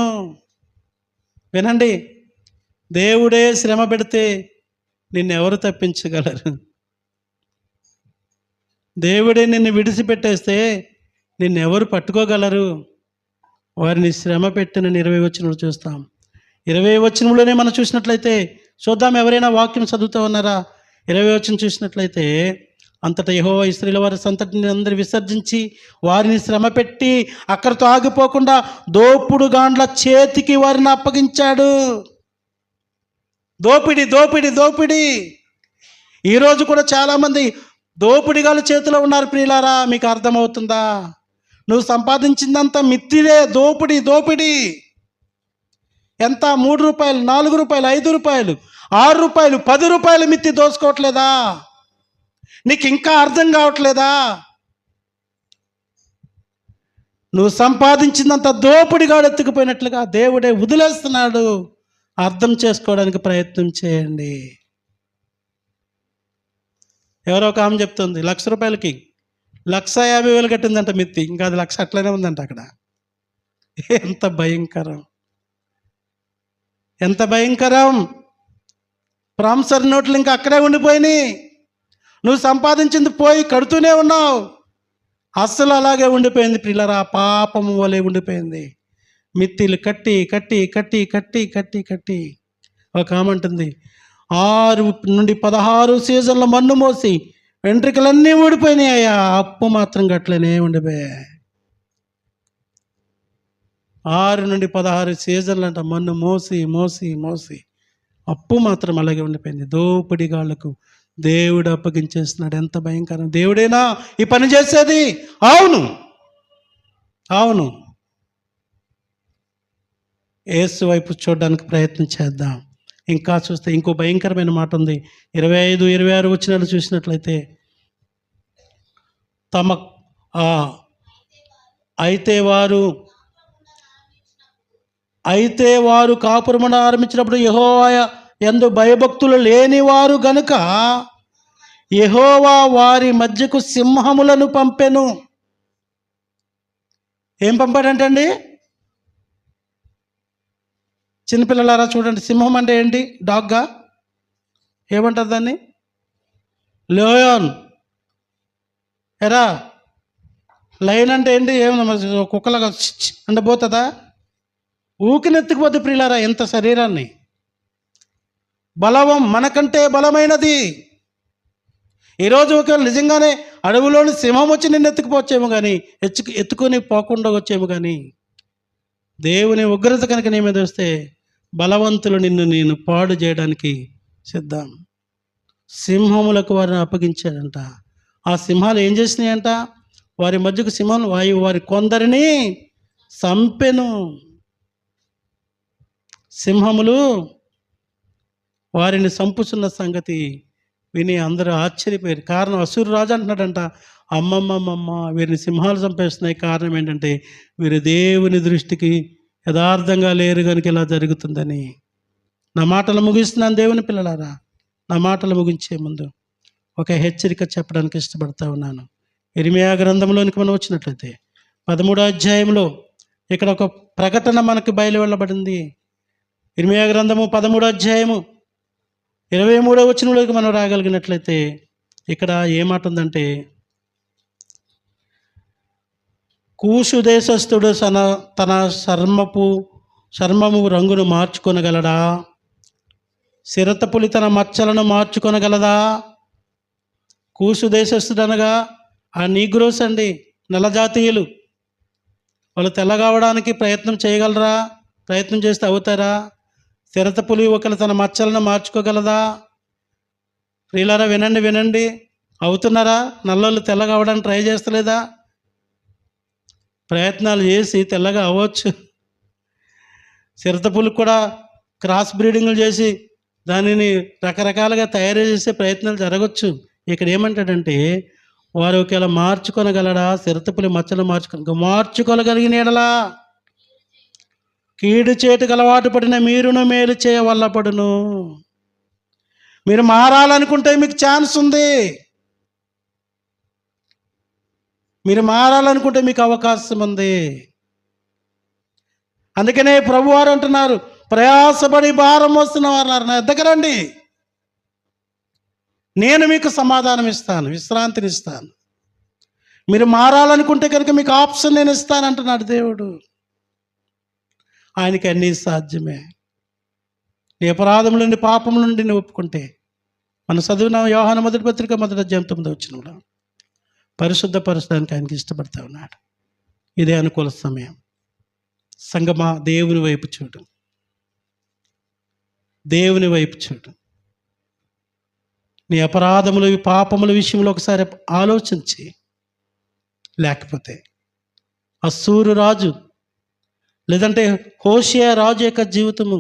వినండి, దేవుడే శ్రమ పెడితే నిన్నెవరు తప్పించగలరు? దేవుడే నిన్ను విడిచిపెట్టేస్తే నిన్నెవరు పట్టుకోగలరు? వారిని శ్రమ పెట్టిన 20వ వచనంలో చూస్తాం. 20వ వచనంలోనే మనం చూసినట్లయితే చూద్దాం, ఎవరైనా వాక్యం చదువుతూ ఉన్నారా? 20వ వచనం చూసినట్లయితే, అంతటా యెహోవా ఇశ్రాయేలు వారి సంతతిని అందరూ విసర్జించి వారిని శ్రమ పెట్టి అక్కడితో ఆగిపోకుండా దోపుడు గాండ్ల చేతికి వారిని అప్పగించాడు. దోపిడి దోపిడి దోపిడి. ఈరోజు కూడా చాలామంది దోపిడిగాల చేతిలో ఉన్నారు ప్రియులారా. మీకు అర్థమవుతుందా? నువ్వు సంపాదించిందంతా మిత్తిదే. దోపిడి దోపిడి. ఎంత? 3 రూపాయలు, 4 రూపాయలు, 5 రూపాయలు, 6 రూపాయలు, 10 రూపాయలు మిత్తి దోసుకోవట్లేదా? నీకు ఇంకా అర్థం కావట్లేదా? నువ్వు సంపాదించిందంత దోపిడిగాడు ఎత్తుకుపోయినట్లుగా దేవుడే వదిలేస్తున్నాడు. అర్థం చేసుకోవడానికి ప్రయత్నం చేయండి. ఎవరో ఒక ఆమె చెప్తుంది, 1,00,000 రూపాయలకి 1,50,000 కట్టిందంట మిత్తి. ఇంకా అది 1,00,000 అట్లనే ఉందంట అక్కడ. ఎంత భయంకరం, ఎంత భయంకరం. ప్రామిసరీ నోట్లు ఇంకా అక్కడే ఉండిపోయినాయి. నువ్వు సంపాదించింది పోయి కడుతూనే ఉన్నావు. అస్సలు అలాగే ఉండిపోయింది పిల్లరా, పాపము వలె ఉండిపోయింది. మిత్తిలు కట్టి కట్టి కట్టి కట్టి కట్టి కట్టి ఒక ఆమె అంటుంది, 6 నుండి 16 సీజన్ల మన్ను మోసి వెంట్రుకలన్నీ ఊడిపోయినాయ్యా, అప్పు మాత్రం గట్లనే ఉండిపోయాయి. 6 నుండి 16 సీజన్లు అంట మన్ను మోసి మోసి మోసి అప్పు మాత్రం అలాగే ఉండిపోయింది. దోపిడిగాళ్లకు దేవుడు అప్పగించేస్తున్నాడు. ఎంత భయంకరం! దేవుడేనా ఈ పని చేసేది? అవును, అవును. యేసు వైపు చూడడానికి ప్రయత్నం చేద్దాం. ఇంకా చూస్తే ఇంకో భయంకరమైన మాట ఉంది. 25, 26 వచనాలు చూసినట్లయితే, తమ అయితే వారు కాపురమును ఆరంభించినప్పుడు యెహోవా యందు భయభక్తులు లేనివారు గనుక యెహోవా వారి మధ్యకు సింహములను పంపెను. ఏం పంపాడంటండి? చిన్నపిల్లలారా చూడండి, సింహం అంటే ఏంటి? డాగ్గా? ఏమంటారు దాన్ని? లయన్. ఎరా లయన్ అంటే ఏంటి? ఏమన్నా కుక్కలాగా అంటే పోతుందా? ఊకినెత్తుకుపోతే ప్రియులారా ఎంత శరీరాన్ని. బలవం మనకంటే బలమైనది. ఈరోజు ఒకవేళ నిజంగానే అడవులోని సింహం వచ్చి నిన్ను ఎత్తుకుపోవచ్చేమో కానీ ఎత్తుకొని పోకుండా వచ్చేమో కానీ, దేవుని ఉగ్రత కనుక నీ మీద వస్తే బలవంతులు నేను పాడు చేయడానికి సిద్ధం. సింహములకు వారిని అప్పగించాడంట. ఆ సింహాలు ఏం చేసినాయంట? వారి మధ్యకు సింహం వారి కొందరిని చంపెను. సింహములు వారిని చంపుతున్న సంగతి విని అందరూ ఆశ్చర్యపోయారు. కారణం అసూరు రాజు అంటున్నాడంట, అమ్మమ్మమ్మమ్మ వీరిని సింహాలు చంపేస్తున్నాయి. కారణం ఏంటంటే వీరు దేవుని దృష్టికి యథార్థంగా లేరు కనుక ఇలా జరుగుతుందని. నా మాటలు ముగిస్తున్నాను దేవుని పిల్లలారా. నా మాటలు ముగించే ముందు ఒక హెచ్చరిక చెప్పడానికి ఇష్టపడతా ఉన్నాను. ఇర్మీయా గ్రంథంలోనికి మనం వచ్చినట్లయితే 13వ అధ్యాయంలో ఇక్కడ ఒక ప్రకటన మనకు బయలువెళ్ళబడింది. ఇర్మీయా గ్రంథము 13వ అధ్యాయము 23వ వచనంలోకి మనం రాగలిగినట్లయితే ఇక్కడ ఏమాట ఉందంటే, కూషు దేశస్థుడు తన చర్మము రంగును మార్చుకొనగలడా? సిరతపులి తన మచ్చలను మార్చుకొనగలదా? కూషు దేశస్థుడు అనగా ఆ నీగ్రోస్ అండి, నల్లజాతీయులు. వాళ్ళు తెల్లగావడానికి ప్రయత్నం చేయగలరా? ప్రయత్నం చేస్తే అవుతారా? సిరతపులి ఒకరు తన మచ్చలను మార్చుకోగలదా? ప్రియులారా వినండి, అవుతున్నారా? నల్లోళ్ళు తెల్లగా అవ్వడానికి ట్రై చేస్తలేదా? ప్రయత్నాలు చేసి తెల్లగా అవ్వచ్చు. చిరుతపులకు కూడా క్రాస్ బ్రీడింగ్లు చేసి దానిని రకరకాలుగా తయారు చేసే ప్రయత్నాలు జరగవచ్చు. ఇక్కడ ఏమంటాడంటే, వారు ఒకవేళ మార్చుకొనగలడా? చిరుతపులి మచ్చలు మార్చుకోగలిగిన ఎడలా కీడు చేటుకు అలవాటు పడిన మీరును మేలు చేయవల్లపడును. మీరు మారాలనుకుంటే మీకు ఛాన్స్ ఉంది. మీరు మారాలనుకుంటే మీకు అవకాశం ఉంది. అందుకనే ప్రభువారు అంటున్నారు, ప్రయాసపడి భారం మోస్తున్న వారు నా దగ్గర రండి, నేను మీకు సమాధానం ఇస్తాను, విశ్రాంతిని ఇస్తాను. మీరు మారాలనుకుంటే కనుక మీకు ఆప్షన్ నేను ఇస్తాను అంటున్నాడు దేవుడు. ఆయనకి అన్నీ సాధ్యమే. నీ అపరాధముల నుండి పాపముల నుండి నువ్వు ఒప్పుకుంటే, మనం చదివిన యోహాను 1వ పత్రిక 1వ అధ్యాయం 9వ వచనంలో పరిశుద్ధపరచడానికి ఆయనకి ఇష్టపడతా ఉన్నాడు. ఇదే అనుకూల సమయం. సంగమా, దేవుని వైపు చూడు, దేవుని వైపు చూడు. నీ అపరాధములు పాపముల విషయంలో ఒకసారి ఆలోచించి, లేకపోతే అస్సూరు రాజు లేదంటే హోషేయ రాజు యొక్క జీవితము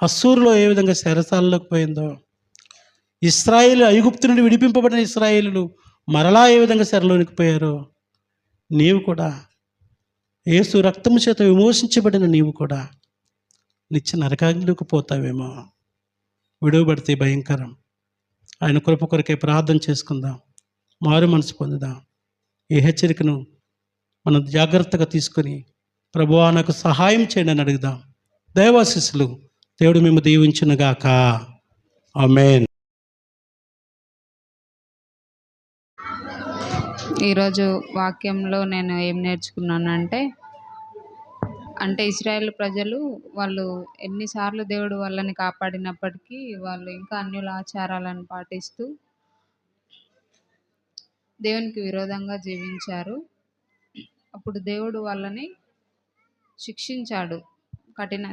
అస్సూరులో ఏ విధంగా చెరసాలలోకి పోయిందో, ఇశ్రాయేలు ఐగుప్తు నుండి విడిపింపబడిన ఇశ్రాయేలులు మరలా ఏ విధంగా చెరలోనికి పోయారో, నీవు కూడా యేసు రక్తము చేత విమోచించబడిన నీవు కూడా నిత్య నరకాగ్నిలోకి పోతావేమో. విడువబడితే భయంకరం. ఆయన కృప కొరకే ప్రార్థన చేసుకుందాం, మారు మనసు పొందుదాం. ఈ హెచ్చరికను మనం జాగ్రత్తగా తీసుకొని, ప్రభువా నాకు సహాయం చేయండి అని అడుగుదాం. దైవాశీస్సులు దేవుడు మేము దీవించునుగాక. ఆమేన్. ఈరోజు వాక్యంలో నేను ఏం నేర్చుకున్నానంటే, ఇజ్రాయేల్ ప్రజలు వాళ్ళు ఎన్నిసార్లు దేవుడు వాళ్ళని కాపాడినప్పటికీ వాళ్ళు ఇంకా అన్యుల ఆచారాలను పాటిస్తూ దేవునికి విరోధంగా జీవించారు. అప్పుడు దేవుడు వాళ్ళని శిక్షించాడు.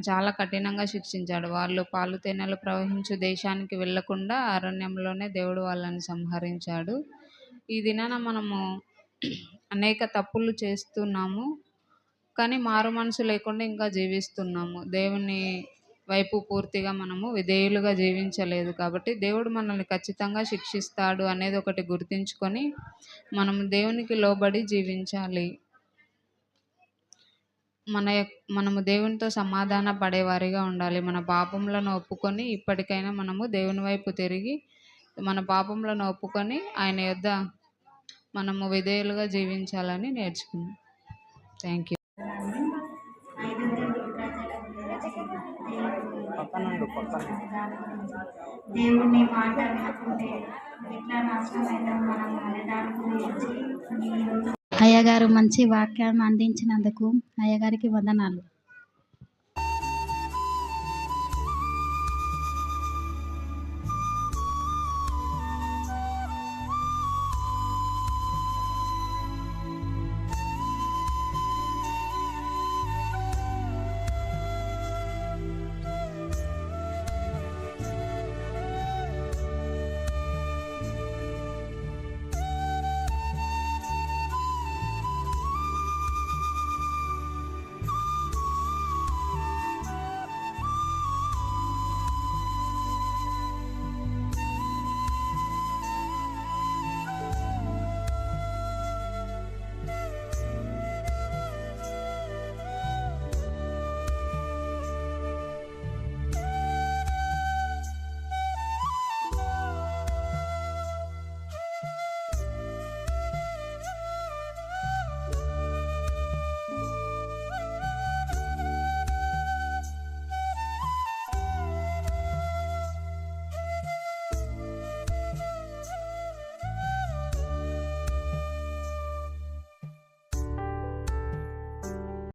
చాలా కఠినంగా శిక్షించాడు. వాళ్ళు పాలు తేనెలు ప్రవహించు దేశానికి వెళ్ళకుండా అరణ్యంలోనే దేవుడు వాళ్ళని సంహరించాడు. ఈ దినాన మనము అనేక తప్పులు చేస్తున్నాము. కానీ మారు మనసు లేకుండా ఇంకా జీవిస్తున్నాము. దేవుని వైపు పూర్తిగా మనము విధేయులుగా జీవించలేదు. కాబట్టి దేవుడు మనల్ని ఖచ్చితంగా శిక్షిస్తాడు అనేది ఒకటి గుర్తుంచుకొని మనము దేవునికి లోబడి జీవించాలి. మనము దేవునితో సమాధాన పడేవారిగా ఉండాలి. మన పాపములను ఒప్పుకొని ఇప్పటికైనా మనము దేవుని వైపు తిరిగి మన పాపములను ఒప్పుకొని ఆయన యొద్ద మనము విధేయులుగా జీవించాలని నేర్చుకున్నాం. Thank you. దేవుని మాట వినకుంటే ఎట్లా నాశనమైన మనం దాని గురించి. అయ్యగారు మంచి వాక్యాన్ని అందించినందుకు అయ్యగారికి వందనాలు.